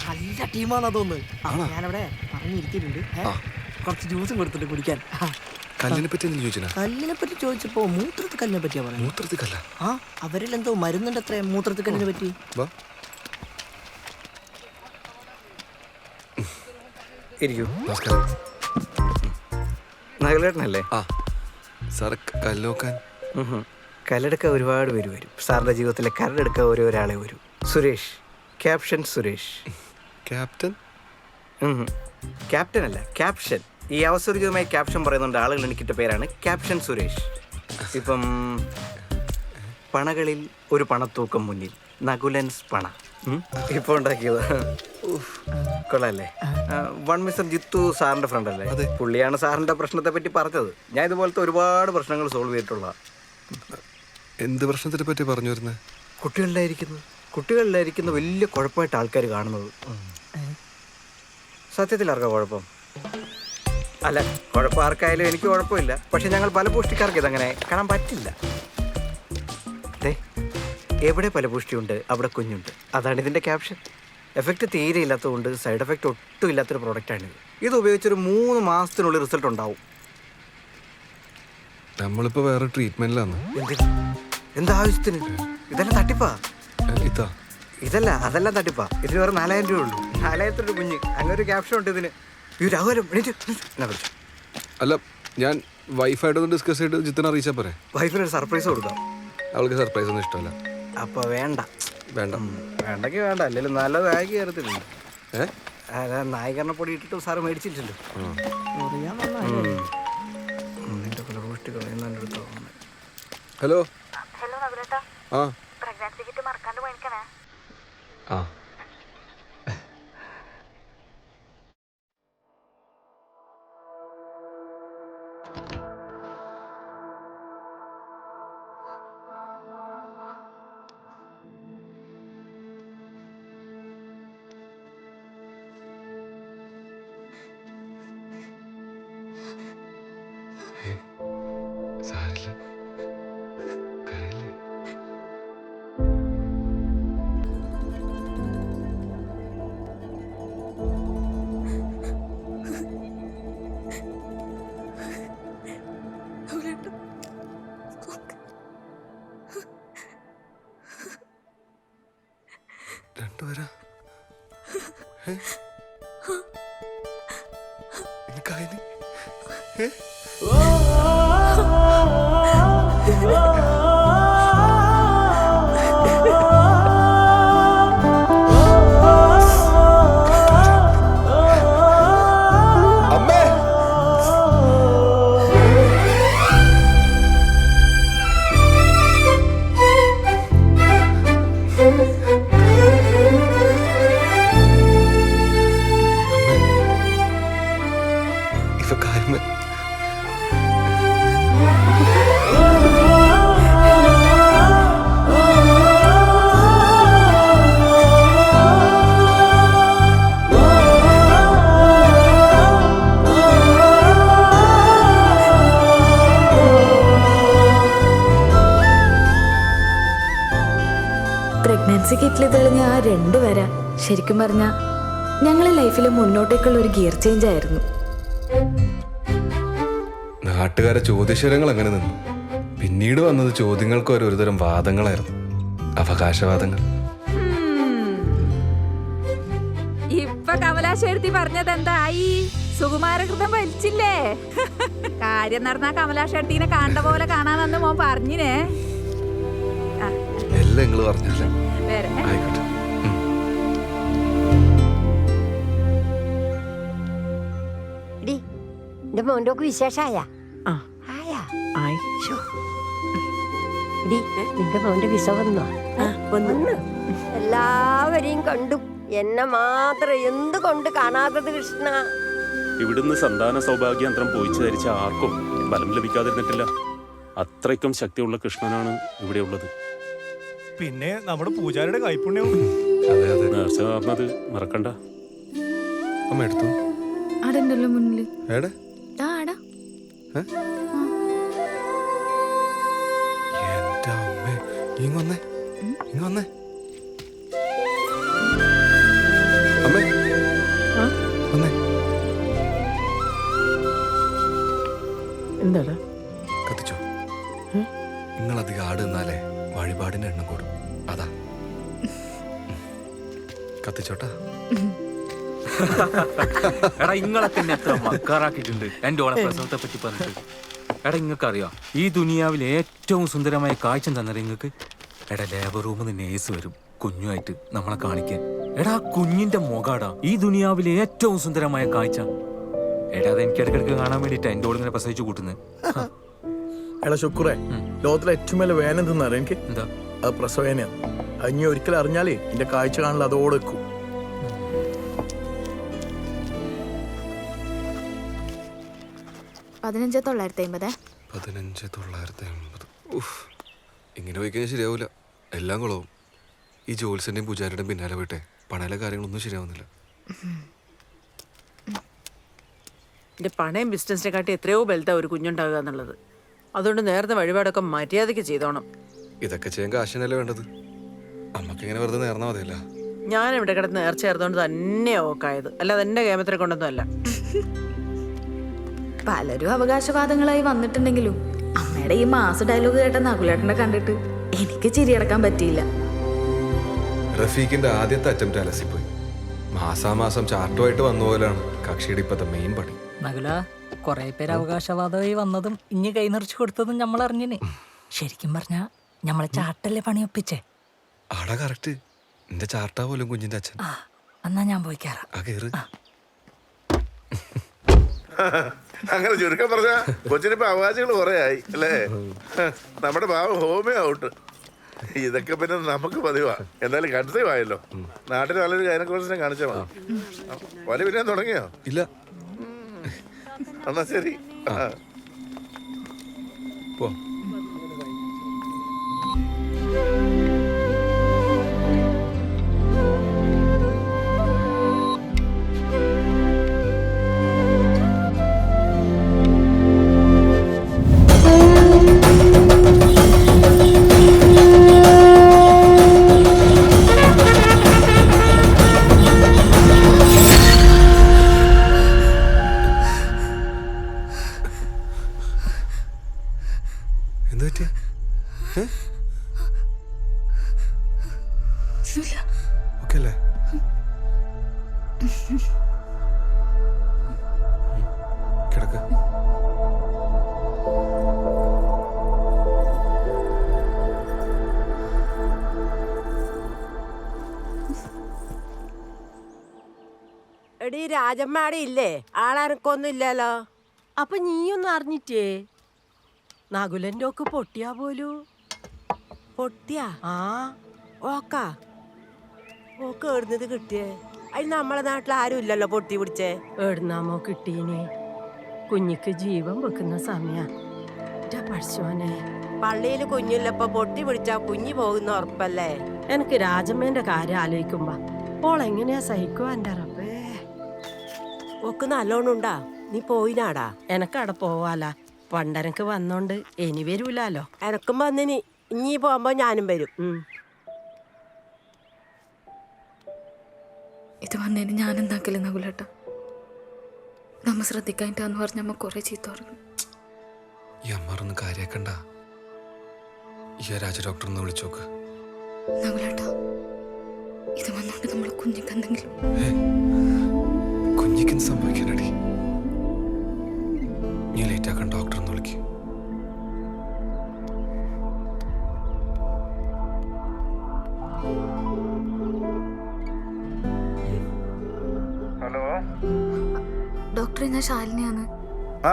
നല്ല ടീമാണെന്ന് തോന്നുന്നു. ഞാനവിടെ പറഞ്ഞിരിക്കുന്നുണ്ട്. കുറച്ച് ജ്യൂസും കൊടുത്തിട്ട് കുടിക്കാൻ. കല്ലിനെ പറ്റി ചോദിച്ചാ? കല്ലിനെ പറ്റി ചോദിച്ചപ്പോ മൂത്രത്തിൽ കല്ലിനെ പറ്റിയാ പറയാം. മൂത്രത്തിൽ കല്ല? ആ, അവരിലെന്തോ മരുന്നുണ്ട് അത്ര മൂത്രത്തിൽ കല്ലിനെ പറ്റി. നമസ്കാരം. നഗലേട്ടനല്ലേ? ആ സാർ, കല്ല് നോക്കാൻ കല്ലെടുക്കാൻ ഒരുപാട് പേര് വരും. സാറിന്റെ ജീവിതത്തിലെ കല്ലെടുക്കാൻ ഒരാളെ വരും. Suresh, caption Suresh. Captain? Captain അല്ല, ക്യാപ്ഷൻ. ഈ അവസരമായി ക്യാപ്ഷൻ പറയുന്നുണ്ട് ആളുകൾ എനിക്കിട്ട പേരാണ് ക്യാപ്ഷൻ സുരേഷ്. ഇപ്പം പണകളിൽ ഒരു പണത്തൂക്കം മുന്നിൽ, നകുലൻസ് പണ ഇപ്പൊ ഉണ്ടാക്കിയത്. കൊള്ളാല്ലേ? വൺ മിസ്റ്റർ ജിത്തു സാറിന്റെ ഫ്രണ്ട് അല്ലേ? പുള്ളിയാണ് സാറിന്റെ പ്രശ്നത്തെ പറ്റി പറഞ്ഞത്. ഞാൻ ഇതുപോലത്തെ ഒരുപാട് പ്രശ്നങ്ങൾ സോൾവ് ചെയ്തിട്ടുള്ള. എന്ത് പ്രശ്നത്തിനെ പറ്റി പറഞ്ഞു വരുന്നത്? കുട്ടികളിലായിരിക്കുന്ന വലിയ കുഴപ്പമായിട്ട് ആൾക്കാർ കാണുന്നത്. സത്യത്തിൽ ആർക്കാ കുഴപ്പം? അല്ല, കുഴപ്പം ആർക്കായാലും എനിക്ക് കുഴപ്പമില്ല. പക്ഷെ ഞങ്ങൾ ഫലപുഷ്ടിക്കാർക്ക് ഇതങ്ങനെ കാണാൻ പറ്റില്ല. എവിടെ ഫലപുഷ്ടിയുണ്ട് അവിടെ കുഞ്ഞുണ്ട്. അതാണ് ഇതിൻ്റെ ക്യാപ്ഷൻ. എഫക്റ്റ് തീരെ ഇല്ലാത്തതുകൊണ്ട് സൈഡ് എഫക്റ്റ് ഒട്ടും ഇല്ലാത്തൊരു പ്രോഡക്റ്റാണിത്. ഇത് ഉപയോഗിച്ചൊരു 3 മാസത്തിനുള്ളിൽ റിസൾട്ട് ഉണ്ടാവും. നമ്മളിപ്പോ വേറെ ട്രീറ്റ്മെന്റിലാണ്. എന്താവശ്യത്തിന്? ഇതെല്ലാം തട്ടിപ്പാ. ഇതല്ല, അതെല്ലാം തട്ടിപ്പാ. ഇതിന് വേറെ 4000 രൂപ ഉള്ളൂ. 4000 രൂപ കുഞ്ഞ്. അങ്ങനെ ഒരു ക്യാപ്ഷൻ ഉണ്ട് ഇതിന്. അല്ല, ഞാൻ വൈഫായിട്ടൊന്ന് ഡിസ്കസ് ചെയ്തിട്ട് ജിത്തിനെ അറിയിച്ചാൽ പോരെ? വൈഫിനൊരു സർപ്രൈസ് കൊടുക്കാം. അവൾക്ക് സർപ്രൈസ് ഒന്നും ഇഷ്ടമല്ല. അപ്പൊ വേണ്ട. വേണ്ടെങ്കിൽ വേണ്ട. അല്ലെങ്കിൽ നല്ല നായിക കയറത്തില്ല. നായികരണ പൊടി ഇട്ടിട്ട് സാറ് മേടിച്ചില്ലല്ലോ. ഹലോ. ആ ആ സാരില്ല. രണ്ടുപേരാ? എനിക്കായി ഫാൻസി കിറ്റിൽ തെളിഞ്ഞ ആ 2 വര ശരിക്കും പറഞ്ഞാൽ ഞങ്ങളെ ലൈഫിൽ മുന്നോട്ടേക്കുള്ള ഒരു ഗിയർ ചേഞ്ച് ആയിരുന്നു. നാട്ടുകാരെ ചോദ്യശരങ്ങൾ അങ്ങനെ നിന്നു. പിന്നീട് വന്നത് ചോദ്യങ്ങൾക്ക് ഒരുതരം വാദങ്ങളായിരുന്നു, അവകാശവാദങ്ങൾ. ഇപ്പൊ കമലാശ്ശേരി പറഞ്ഞത് എന്തായി? സുകുമാരകൃതം വലിച്ചില്ലേ? കാര്യം നടന്ന കമലാശ്ശേരിനെ കാണുന്ന പോലെ കാണാമെന്ന് മോൻ പറഞ്ഞിനെ. എല്ലാം നിങ്ങൾ പറഞ്ഞില്ല. ആയിക്കോട്ടെ. എന്റെ മോന്റെ ഒക്കെ വിശേഷായ നിന്റെ മോന്റെ വിസ വന്നോ? വന്ന് എല്ലാവരെയും കണ്ടു, എന്നെ മാത്രം എന്തുകൊണ്ട് കാണാത്തത് കൃഷ്ണ? ഇവിടുന്ന് സന്താന സൗഭാഗ്യന്ത്രം പോയിച്ചു ധരിച്ച ആർക്കും ബലം ലഭിക്കാതിരുന്നിട്ടില്ല. അത്രയ്ക്കും ശക്തിയുള്ള കൃഷ്ണനാണ് ഇവിടെ ഉള്ളത്. പിന്നെ നമ്മുടെ പൂജാരിയുടെ കൈപ്പുണ്യവും. നേർച്ച പറഞ്ഞത് മറക്കണ്ട. അമ്മ എടുത്തു അടണ്ടല്ലോ മുന്നിൽ. എവിടെ? എന്റെ അമ്മേ, ഇങ്ങൊന്നേ ഇങ്ങൊന്നേ. അമ്മേ വന്നേ. എന്താടാ? കത്തിച്ചോ. നിങ്ങളധികം ആട് നിന്നാലേ വഴിപാടിന്റെ എണ്ണം കൂടും, അതാ. കത്തിച്ചോട്ടാ. എടാ ഇങ്ങളൊക്കെ എന്നെ എത്ര മക്കാറാക്കിയിട്ടുണ്ട് എന്റെ ഓളെ പ്രസവത്തെ പറ്റി പറഞ്ഞിട്ട്. എടാ ഇങ്ങക്ക് അറിയാം, ഈ ദുനിയാവിൽ ഏറ്റവും സുന്ദരമായ കാഴ്ച തന്നത് ഇങ്ങക്ക്. എടാ ലേബർ റൂമിൽ നിന്ന് നേഴ്സ് വരും കുഞ്ഞുമായിട്ട് നമ്മളെ കാണിക്കാൻ. എടാ കുഞ്ഞിന്റെ മുഖാടാ ഈ ദുനിയാവിലെ ഏറ്റവും സുന്ദരമായ കാഴ്ച. എടാ അത് എനിക്ക് ഇടയ്ക്കിടയ്ക്ക് കാണാൻ വേണ്ടിട്ടാ എന്റെ ഓളിങ്ങനെ പ്രസവിച്ചു കൂട്ടുന്നത്. എടാ ശുക്രേ, ലോകത്തിലെ ഏറ്റവും വലിയ വേന എന്തെന്നറിയാം എനിക്ക്? എന്താ? അത് പ്രസവേനയാണ്. അത് ഇനി ഒരിക്കലും അറിഞ്ഞാലേ എന്റെ കാഴ്ച കാണില്ല അതോടെ വെക്കും. 15,950. 15,950. ഇങ്ങനെ പോയി കഴിഞ്ഞാൽ ശരിയാവൂല, എല്ലാം കുളവും. ഈ ജോത്സ്യന്റെയും പൂജാരിയുടെയും പിന്നാലെ പോയിട്ടെ പണയിലെ കാര്യങ്ങളൊന്നും ശരിയാവുന്നില്ല. എൻ്റെ പണയം ബിസിനസിനെ കാട്ടി എത്രയോ ബലത്താ ഒരു കുഞ്ഞുണ്ടാകുക എന്നുള്ളത്. അതുകൊണ്ട് നേരത്തെ വഴിപാടൊക്കെ മര്യാദയ്ക്ക് ചെയ്തോണം. ഇതൊക്കെ ചെയ്യാൻ കാശിനല്ലേ വേണ്ടത്? അമ്മക്ക് ഇങ്ങനെ വെറുതെ നേർന്നാ മതിയല്ല. ഞാൻ ഇവിടെ കിടന്ന് നേർച്ച ചേർത്തോണ്ട് തന്നെയാ ഓക്കായത്, അല്ലാതെ എന്റെ കേമത്തിനെ കൊണ്ടൊന്നും അല്ല. പലരും അവകാശവാദങ്ങളായി വന്നിട്ടുണ്ടെങ്കിലും അമ്മയുടെ ഈ മാസ ഡയലോഗ് കേട്ട നകുലേട്ടനെ കണ്ടിട്ട് എനിക്ക് ചിരിയടക്കാൻ പറ്റിയില്ല. റഫീഖിന്റെ ആദ്യത്തെ അറ്റംപ്റ്റ് അലസിപ്പോയി. മാസാമാസം ചാർട്ടുമായിട്ട് വന്ന പോലെയാണ് കക്ഷിയുടെ ഇപ്പത്തെ മെയിൻ പണി. നകുല, കൊറേ പേര് അവകാശവാദമായി വന്നതും ഇഞ്ഞ് കൈനിറച്ചു കൊടുത്തതും നമ്മൾ അറിഞ്ഞിന്. ശരിക്കും പറഞ്ഞാ നമ്മളെ ചാട്ടല്ലേ പണിയൊപ്പിച്ചേ. ആടാ കറക്റ്റ്, എന്റെ ചാർട്ടാ പോലും കുഞ്ഞിന്റെ അച്ഛൻ. എന്നാ ഞാൻ പോയി കയറാം. അങ്ങനെ ചുരുക്കം പറഞ്ഞ കൊച്ചിനിപ്പോ അവകാശങ്ങൾ കുറെ ആയി അല്ലേ? നമ്മുടെ ഭാവം ഹോമിയോ ഔട്ട്. ഇതൊക്കെ പിന്നെ നമുക്ക് പതിവാ. എന്തായാലും കൺസീവ് ആയല്ലോ. നാട്ടിൽ നല്ലൊരു ഗൈനക്കോളജിനെ കാണിച്ചാൽ മതി. വലി പിന്നെ തുടങ്ങിയോ? ഇല്ല. എന്നാ ശരി. പോ. ഓക്കെ അല്ലേ? കിടക്ക്. എടീ രാജമ്മാടെ ഇല്ലേ? ആളനക്കൊന്നും ഇല്ലല്ലോ. അപ്പൊ നീയൊന്നും അറിഞ്ഞിട്ടേ? നകുലന്റെ ഒക്കെ പൊട്ടിയാ പോലൂ. പൊട്ടിയാ? ആ ഓക്കാ ഓക്ക് എവിടുന്നത് കിട്ടിയേ? അതിന് നമ്മളെ നാട്ടിൽ ആരും ഇല്ലല്ലോ പൊട്ടി പിടിച്ചേ. എവിടുന്നാമോ കിട്ടീനെ? കുഞ്ഞിക്ക് ജീവൻ വെക്കുന്ന സമയ പഠിച്ചോനെ. പള്ളിയിൽ കുഞ്ഞില്ലപ്പോ പൊട്ടി പിടിച്ചാ കുഞ്ഞി പോകുന്ന ഉറപ്പല്ലേ? എനിക്ക് രാജമ്മേന്റെ കാര്യം ആലോചിക്കുമ്പോ ഓളെങ്ങനെയാ സഹിക്കുവാ എന്റെ റബ്ബേ. ഓക്ക് നല്ലോണുണ്ടാ? നീ പോയിനാടാ? എനക്കവിടെ പോവാല. പണ്ടെനക്ക് വന്നോണ്ട് ഇനി വരൂലോ. എനക്കും വന്നിനി. ഇനി പോകുമ്പോ ഞാനും വരും. ഇത് വന്നതിന് ഞാൻ എന്താക്കല്ലേ നകുലേട്ട? നമ്മ ശ്രദ്ധിക്കാനിട്ടാന്ന് പറഞ്ഞ അമ്മ കുറെ ചീത്ത പറഞ്ഞു. ഈ അമ്മാറൊന്നും കാര്യാക്കണ്ട. ഈ രാജ ഡോക്ടറിനെ വിളിച്ചോക്ക്. നകുലേട്ട, ഇത് വന്നോണ്ട് നമ്മളെ കുഞ്ഞിക്ക് എന്തെങ്കിലും കുഞ്ഞിക്ക് സംഭവിക്കാനടി? നീ ലേറ്റ് ആക്കാൻ ഡോക്ടറിനെ വിളിക്കും. ഡോക്ടറെ, ഞാൻ ശാലിനിയാണ്.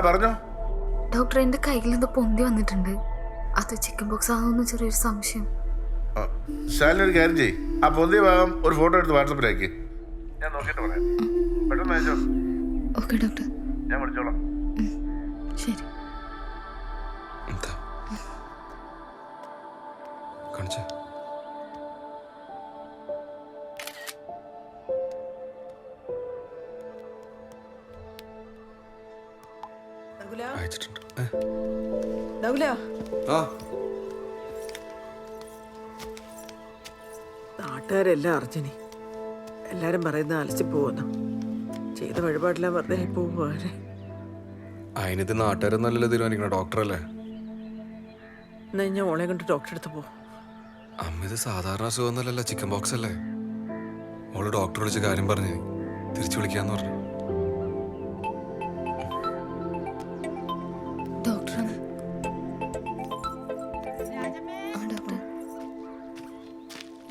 പറഞ്ഞോ. ഡോക്ടർ, എന്റെ കയ്യിൽ എന്തോ പൊന്തി വന്നിട്ടുണ്ട്. അത് ചിക്കൻ ബോക്സ് ആകുമെന്ന് ചെറിയൊരു സംശയം. ശാലിനി ഒരു കാര്യം ചെയ്യ്, ആ പൊന്തിയ ഭാഗം ഒരു ഫോട്ടോ എടുത്ത് വാട്സപ്പിലേക്ക് ഞാൻ നോക്കിയിട്ട് പറയാം. പെട്ടെന്ന് അയച്ചോ. ഓക്കെ ഡോക്ടർ, ഞാൻ വിളിച്ചോളാം. ശരി. കാണിച്ചേ. അയച്ചിട്ടുണ്ട്. നാട്ടുകാരെല്ലാം അറിഞ്ഞിനി. എല്ലാരും പറയുന്ന അലച്ചു പോകുന്നു. ചെയ്ത വഴിപാടെല്ലാം വെറുതെ പോവാനെ. അതിനിത് നാട്ടുകാരെന്നല്ലല്ലോ തീരുമാനിക്കണം, ഡോക്ടറല്ലേ? എന്നാ ഞാൻ ഓളെ കൊണ്ട് ഡോക്ടറെ അടുത്ത് പോ. അമ്മ ഇത് സാധാരണ അസുഖമൊന്നുമല്ലല്ലോ, ചിക്കൻ ബോക്സ് അല്ലേ? ഓള് ഡോക്ടർ വിളിച്ച കാര്യം പറഞ്ഞ് തിരിച്ചു വിളിക്കാന്ന് പറഞ്ഞു.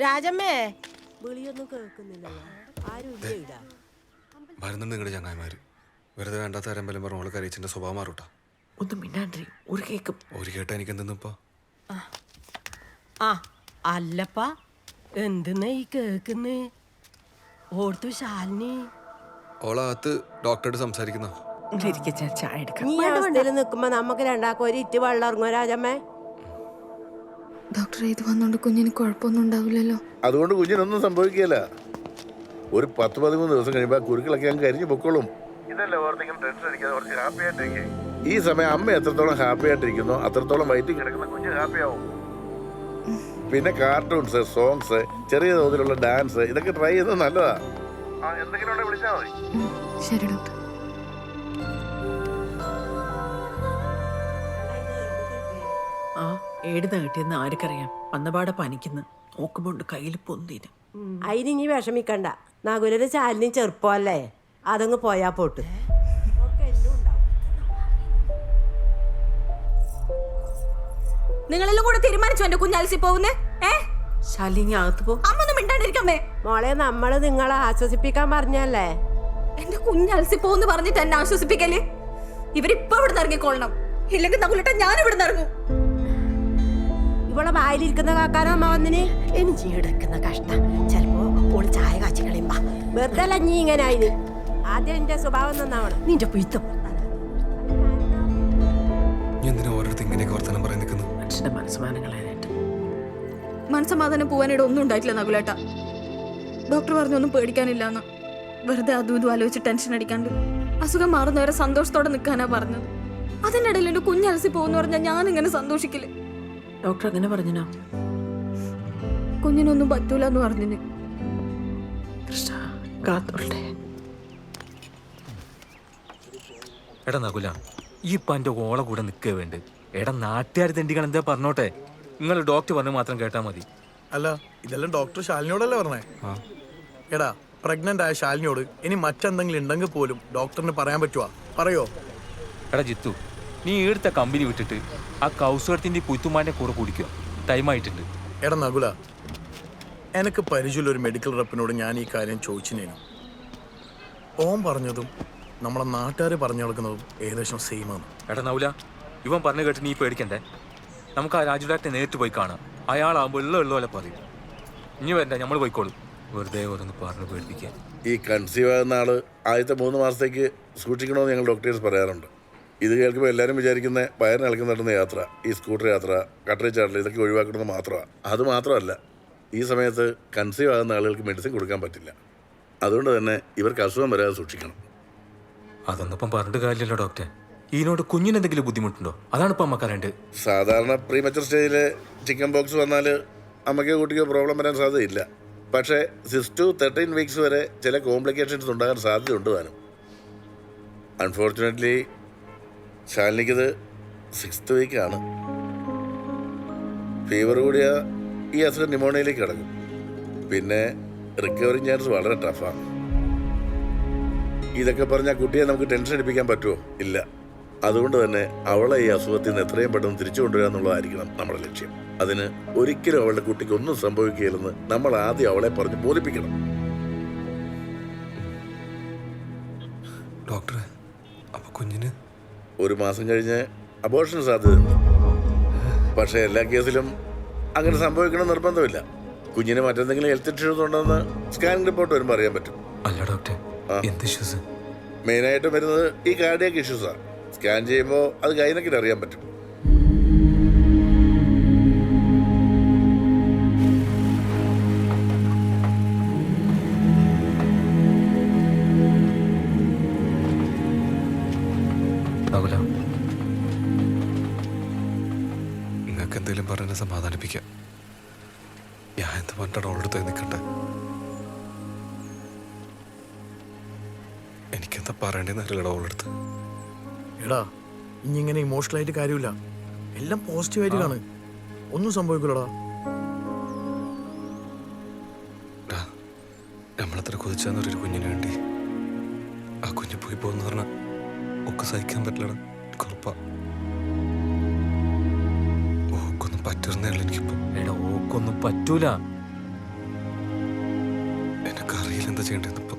രാജമ്മേ, വിളിയൊന്നും കേൾക്കുന്നില്ലല്ലോ. ആരും ഇല്ല. വരുന്നുണ്ട് നിങ്ങളുടെ ചങ്ങായിമാര്. വെറുതെ വേണ്ടാത്ത ആരമ്പലം പറഞ്ഞു ഓള് കരയിച്ചിന്റെ സ്വഭാവം മാറൂട്ടാ. ഒന്നും മിണ്ടാണ്ടി ഒരു കേക്കും. ഒരു കേട്ടാ എനിക്ക് എന്തെന്നിപ്പോ? ആ അല്ലപ്പാ, എന്തെന്നാ ഈ കേക്കുന്നേ? ഓർത്തു ശാലിനി ഓളകത്ത് ഡോക്ടറോട് സംസാരിക്കുന്ന. ചായ എടുക്കാം. ഈ അവസ്ഥയിൽ നിൽക്കുമ്പോ നമുക്ക് രണ്ടാക്കും ഒരു ഇറ്റ് വെള്ളം ഇറങ്ങുമോ രാജമ്മേ? ഡോക്ടറെ, ഇത് വന്നോണ്ട് കുഞ്ഞിന് കുഴപ്പമൊന്നും ഉണ്ടാവില്ലല്ലോ? അതുകൊണ്ട് കുഞ്ഞിനൊന്നും സംഭവിക്കില്ല. ഒരു 10-13 ദിവസം കഴിയുമ്പോൾ ആ കുരുക്കളൊക്കെ അങ്ങ് കരിഞ്ഞു പൊക്കോളും. ഇതല്ലേ ഓർത്തിങ്ങനെ ടെൻഷൻ അടിക്കാതെ കുറച്ച് ഹാപ്പി ആയിട്ടിരിക്കും. ഈ സമയം അമ്മ എത്രത്തോളം ഹാപ്പി ആയിട്ടിരിക്കുന്നോ അത്രത്തോളം വയറ്റിൽ കിടക്കുന്ന കുഞ്ഞ് ഹാപ്പി ആവും. പിന്നെ കാർട്ടൂൺസ്, സോങ്സ്, ചെറിയ തോതിലുള്ള ഡാൻസ് ഇതൊക്കെ ട്രൈ ചെയ്യുന്നത് നല്ലതാ. എന്തെങ്കിലും ഉണ്ടെങ്കിൽ വിളിച്ചാൽ മതി. ശരി ഡോക്ടർ. ആ ഏടുന്ന കിട്ടിയെന്ന് ആർക്കറിയാം. വന്നപാടെ പനിക്കുന്നു. നോക്കുമ്പോണ്ട് കയ്യിൽ പൊന്തിന്. അതിനി വിഷമിക്കണ്ട. നകുലര് ശാലിനി ചെറുപ്പമല്ലേ, അതങ്ങ് പോയാ പോട്ട്. നിങ്ങളെല്ലാം കൂടെ തീരുമാനിച്ചു എന്റെ കുഞ്ഞാലിസി പോകുന്നേ? ശാലിനി അകത്ത് പോ. അമ്മൊന്നും മിണ്ടാണ്ടിരിക്കമ്മേ. മോളെ, നമ്മള് നിങ്ങളെ ആശ്വസിപ്പിക്കാൻ പറഞ്ഞല്ലേ. എന്റെ കുഞ്ഞാലിസി പോകുന്നു പറഞ്ഞിട്ട് എന്നെ ആശ്വസിപ്പിക്കല്ലേ? ഇവരിപ്പൊ ഇവിടെ നിന്ന് ഇറങ്ങിക്കൊള്ളണം, ഇല്ലെങ്കിൽ നകുലേട്ട ഞാൻ ഇവിടെ നിന്ന് ഇറങ്ങും. ഇവളെ വായിലിരിക്കുന്ന കാക്കാനോ അമ്മ വന്നിന്? എനിക്ക് എടുക്കുന്ന കഷ്ടം. ചിലപ്പോ ഓള് ചായ കാച്ചി കളിയുമ്പ വെറുതെ അല്ല നീ ഇങ്ങനെ ആയിന്. ആദ്യം എന്റെ സ്വഭാവം നന്നാവണം. നിന്റെ പിഴുത്തം എന്തിനാ ഓരോരുത്തർ ഇങ്ങനെയൊക്കെ വർത്തമാനം പറയാൻ നിൽക്കുന്നു? മനുഷ്യന്റെ മനസ്സമാനങ്ങളായിട്ട് മനസ്സമാധാനം പോവാനിടെ ഒന്നും ഉണ്ടായിട്ടില്ല നകുലേട്ട. ഡോക്ടർ പറഞ്ഞൊന്നും പേടിക്കാനില്ലാന്ന്. വെറുതെ അതും ഇതും ആലോചിച്ച് ടെൻഷൻ അടിക്കാണ്ട് അസുഖം മാറുന്നവരെ സന്തോഷത്തോടെ നിൽക്കാനാ പറഞ്ഞത്. അതിൻ്റെ ഇടയിൽ എന്റെ കുഞ്ഞലസി പോകുന്ന പറഞ്ഞാൽ ഞാൻ ഇങ്ങനെ സന്തോഷിക്കില്ലേ? ഡോക്ടർ അങ്ങനെ പറഞ്ഞോ? കുഞ്ഞിനൊന്നും പറ്റൂല എന്ന് പറഞ്ഞിന്. കൃഷ്ണ കാത്തോട്ടെ. എടാ നകുല, ഈ ഇപ്പം എൻ്റെ ഓളെ കൂടെ നിൽക്കേ വേണ്ട. എടാ നാട്ടുകാർ തെണ്ടികൾ എന്താ പറഞ്ഞോട്ടെ, നിങ്ങൾ ഡോക്ടർ പറഞ്ഞു മാത്രം കേട്ടാൽ മതി. അല്ല, ഇതെല്ലാം ഡോക്ടർ ശാലിനിയോടല്ലേ പറഞ്ഞേ? എടാ, പ്രഗ്നന്റ് ആയ ശാലിനിയോട് ഇനി മറ്റെന്തെങ്കിലും ഉണ്ടെങ്കിൽ പോലും ഡോക്ടറിന് പറയാൻ പറ്റുവാ? പറയോ? എടാ ജിത്തു, നീ ഈടുത്ത കമ്പനി വിട്ടിട്ട് ആ കൗസുകടത്തിൻ്റെ പുത്തുമാൻ്റെ കൂടെ കുടിക്കുക. ടൈമായിട്ടുണ്ട്. എടാ നകുല, എനിക്ക് പരിചയമുള്ള ഒരു മെഡിക്കൽ റെപ്പിനോട് ഞാൻ ഈ കാര്യം ചോദിച്ചിനേനു. ഓൻ പറഞ്ഞതും നമ്മളെ നാട്ടുകാർ പറഞ്ഞു നടക്കുന്നതും ഏകദേശം സെയിമാണ്. എടാ നൗല, ഇവൻ പറഞ്ഞു കേട്ട് നീ പേടിക്കണ്ടേ. നമുക്ക് ആ രാജു ഡാക്ടറെ നേരിട്ട് പോയി കാണാം. അയാളാകുമ്പോൾ ഉള്ള പോലെ പറയും. ഇനി വരണ്ട, നമ്മൾ പോയിക്കോളും. വെറുതെ ഓരോന്ന് പറഞ്ഞു പേടിപ്പിക്കാൻ. ഈ കൺസീവ് ആകുന്ന ആള് ആദ്യത്തെ 3 മാസത്തേക്ക് സൂക്ഷിക്കണമെന്ന് ഞങ്ങൾ ഡോക്ടേഴ്സ് പറയാറുണ്ട്. ഇത് കേൾക്കുമ്പോൾ എല്ലാവരും വിചാരിക്കുന്ന വയറിന് ഇളക്കി നടന്ന യാത്ര, ഈ സ്കൂട്ടർ യാത്ര, കട്ടറി ചാടൽ ഇതൊക്കെ ഒഴിവാക്കണമെന്ന് മാത്രമാണ്. അത് മാത്രമല്ല, ഈ സമയത്ത് കൺസീവ് ആകുന്ന ആളുകൾക്ക് മെഡിസിൻ കൊടുക്കാൻ പറ്റില്ല. അതുകൊണ്ട് തന്നെ ഇവർക്ക് അസുഖം വരാതെ സൂക്ഷിക്കണം. അതൊന്നും പറഞ്ഞിട്ട് കാര്യമില്ലല്ലോ ഡോക്ടർ. ഇതിനോട് കുഞ്ഞിനെന്തെങ്കിലും ബുദ്ധിമുട്ടുണ്ടോ? അതാണ് ഇപ്പം അമ്മ അറിയേണ്ടത്. സാധാരണ പ്രീമച്ചർ സ്റ്റേജിൽ ചിക്കൻ ബോക്സ് വന്നാൽ അമ്മയ്ക്കോ കുട്ടിക്കോ പ്രോബ്ലം വരാൻ സാധ്യതയില്ല. പക്ഷേ 6 to 13 വീക്സ് വരെ ചില കോംപ്ലിക്കേഷൻസ് ഉണ്ടാകാൻ സാധ്യതയുണ്ട് താനും. Unfortunately ശാലിനിക്കത് 6th വീക്കാണ്. ഫീവർ കൂടിയ ഈ അസുഖം ന്യൂമോണിയയിലേക്ക് കിടക്കും. പിന്നെ റിക്കവറിങ് ചാൻസ് വളരെ ടഫാണ്. ഇതൊക്കെ പറഞ്ഞാൽ കുട്ടിയെ നമുക്ക് ടെൻഷൻ അടിപ്പിക്കാൻ പറ്റുമോ? ഇല്ല. അതുകൊണ്ട് തന്നെ അവളെ ഈ അസുഖത്തിൽ നിന്ന് എത്രയും പെട്ടെന്ന് തിരിച്ചു കൊണ്ടുവരിക എന്നുള്ളതായിരിക്കണം നമ്മുടെ ലക്ഷ്യം. അതിന് ഒരിക്കലും അവളുടെ കുട്ടിക്ക് ഒന്നും സംഭവിക്കുകയില്ലെന്ന് നമ്മൾ ആദ്യം അവളെ പറഞ്ഞ് ബോധിപ്പിക്കണം. ഡോക്ടറെ, അപ്പൊ കുഞ്ഞിന് 1 മാസം കഴിഞ്ഞ് അബോർഷന് സാധ്യതയുണ്ട്. പക്ഷേ എല്ലാ കേസിലും അങ്ങനെ സംഭവിക്കണം നിർബന്ധമില്ല. കുഞ്ഞിന് മറ്റെന്തെങ്കിലും ഹെൽത്ത് ഇഷ്യൂസ് ഉണ്ടെന്ന് സ്കാനിംഗ് റിപ്പോർട്ട് വരുമ്പോൾ അറിയാൻ പറ്റും. അല്ല ഡോക്ടറെ, എന്ത് ഇഷ്യൂസ്? മെയിനായിട്ട് വരുന്നത് ഈ കാർഡിയാക് ഇഷ്യൂസാണ്. സ്കാൻ ചെയ്യുമ്പോൾ അത് ഗൈനക്കിന് അറിയാൻ പറ്റും. നിങ്ങൾക്ക് എന്തെങ്കിലും പറഞ്ഞെ സമാധാനിപ്പിക്കാം. ഞാൻ എന്ത് പറഞ്ഞിട്ടാണ് അവളുടെ നിൽക്കട്ടെ? എനിക്കെന്താ പറയേണ്ടതെന്ന് അറിയില്ലടാ അവളടുത്ത്. എടാ, ഇനി ഇങ്ങനെ ഇമോഷണൽ ആയിട്ട് കാര്യമില്ല. എല്ലാം പോസിറ്റീവായിട്ട് കാണ്. ഒന്നും സംഭവിക്കില്ലടാ. നമ്മളത്ര കൊതിച്ചാന്നൊരു കുഞ്ഞിന് വേണ്ടി ആ കുഞ്ഞ് പോയി പോകുന്ന പറഞ്ഞാൽ ഒക്കെ സഹിക്കാൻ പറ്റില്ലടാ. കുഴപ്പാ. ഓക്കൊന്നും പറ്റുന്നേ ഉള്ളൂ എനിക്കിപ്പോ. എടാ, ഓക്കൊന്നും പറ്റൂല. എനിക്കറിയില്ല എന്താ ചെയ്യേണ്ടത്. ഇപ്പൊ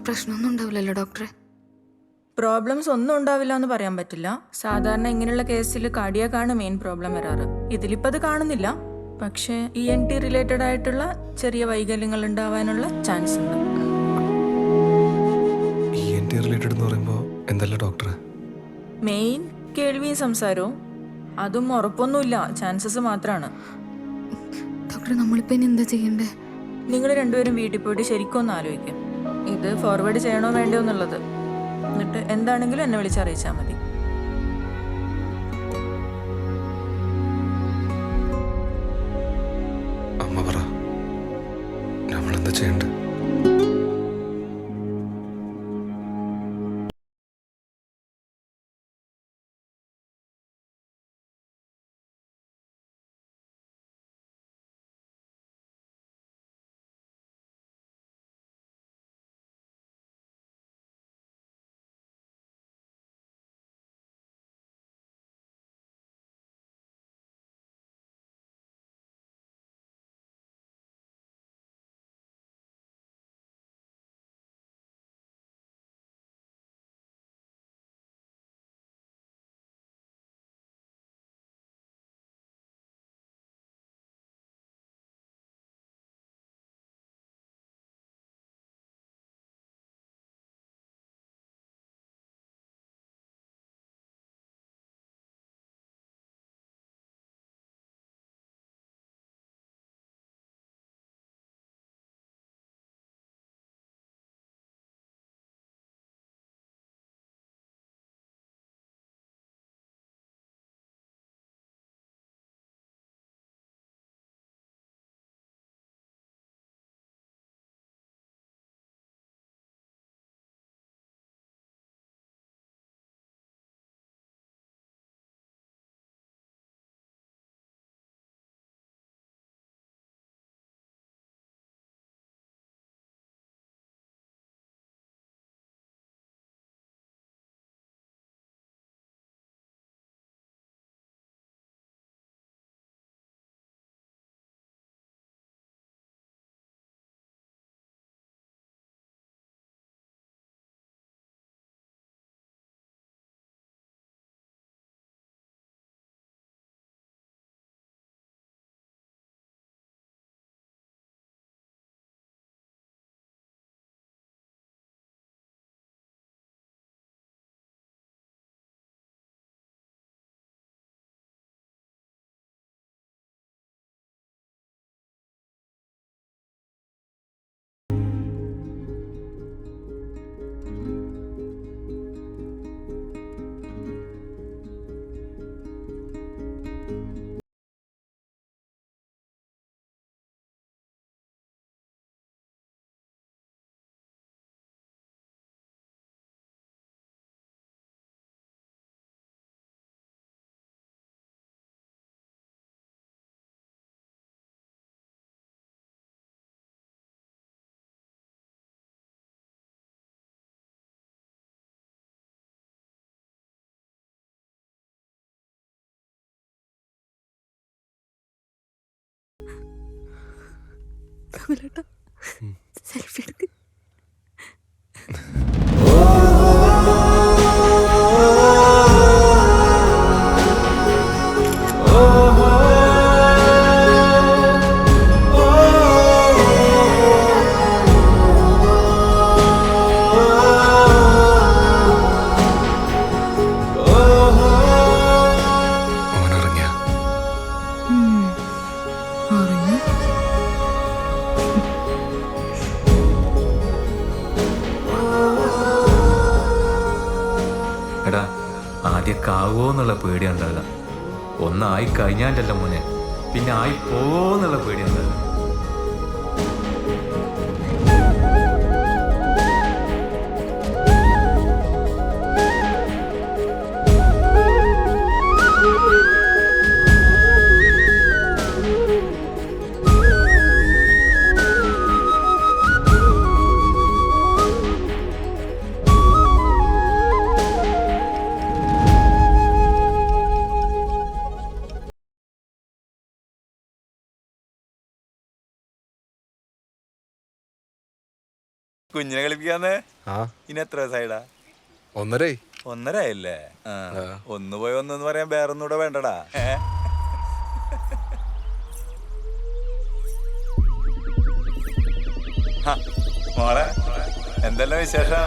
പ്രശ്നമൊന്നും ഉണ്ടാവില്ലല്ലോ ഡോക്ടറെ? പ്രോബ്ലംസ് ഒന്നും ഉണ്ടാവില്ല എന്ന് പറയാൻ പറ്റില്ല. സാധാരണ ഇങ്ങനെയുള്ള കേസിൽ കാർഡിയാക്കാണ് മെയിൻ പ്രോബ്ലം വരാറ്. ഇതിലിപ്പോൾ അത് കാണുന്നില്ല, പക്ഷേ ENT റിലേറ്റഡ് ആയിട്ടുള്ള ചെറിയ വൈകല്യങ്ങൾ ഉണ്ടാവാനുള്ള ചാൻസ് ഉണ്ട്. ENT റിലേറ്റഡ് എന്ന് പറയുമ്പോൾ എന്തല്ല ഡോക്ടറെ? മെയിൻ കേൾവിയും സംസാരവും. അതും ഉറപ്പൊന്നുമില്ല, ചാൻസസ് മാത്രമാണ്. ഡോക്ടർ നമ്മളിപ്പോ ഇനി എന്താ ചെയ്യണ്ടേ? നിങ്ങൾ രണ്ടുപേരും വീട്ടിൽ പോയിട്ട് ശരിക്കും ഒന്ന് ആലോചിക്കും ഇത് ഫോർവേഡ് ചെയ്യണോ വേണ്ടോ എന്നുള്ളത്. എന്നിട്ട് എന്താണെങ്കിലും എന്നെ വിളിച്ചറിയിച്ചാൽ മതി. അമ്മ പറ, നമ്മളെന്താ ചെയ്യണ്ടേ? സെൽഫി എടുക്ക്. എടാ, ആദ്യമൊക്കെ ആകുമോ എന്നുള്ള പേടിയുണ്ടാവില്ല. ഒന്നായി കഴിഞ്ഞാലല്ല മോനെ, പിന്നെ ആയി പോവോ എന്നുള്ള പേടിയുണ്ടാവില്ല. കുഞ്ഞിനെ കളിപ്പിക്കാന്നേ. ഇനി എത്ര വയസ്സായിടാ? 1.5. 1.5 ആയില്ലേ? ഒന്ന് പോയി ഒന്നെന്ന് പറയാൻ വേറൊന്നൂടെ വേണ്ടടാ. മോളെ എന്തെല്ലാം വിശേഷം?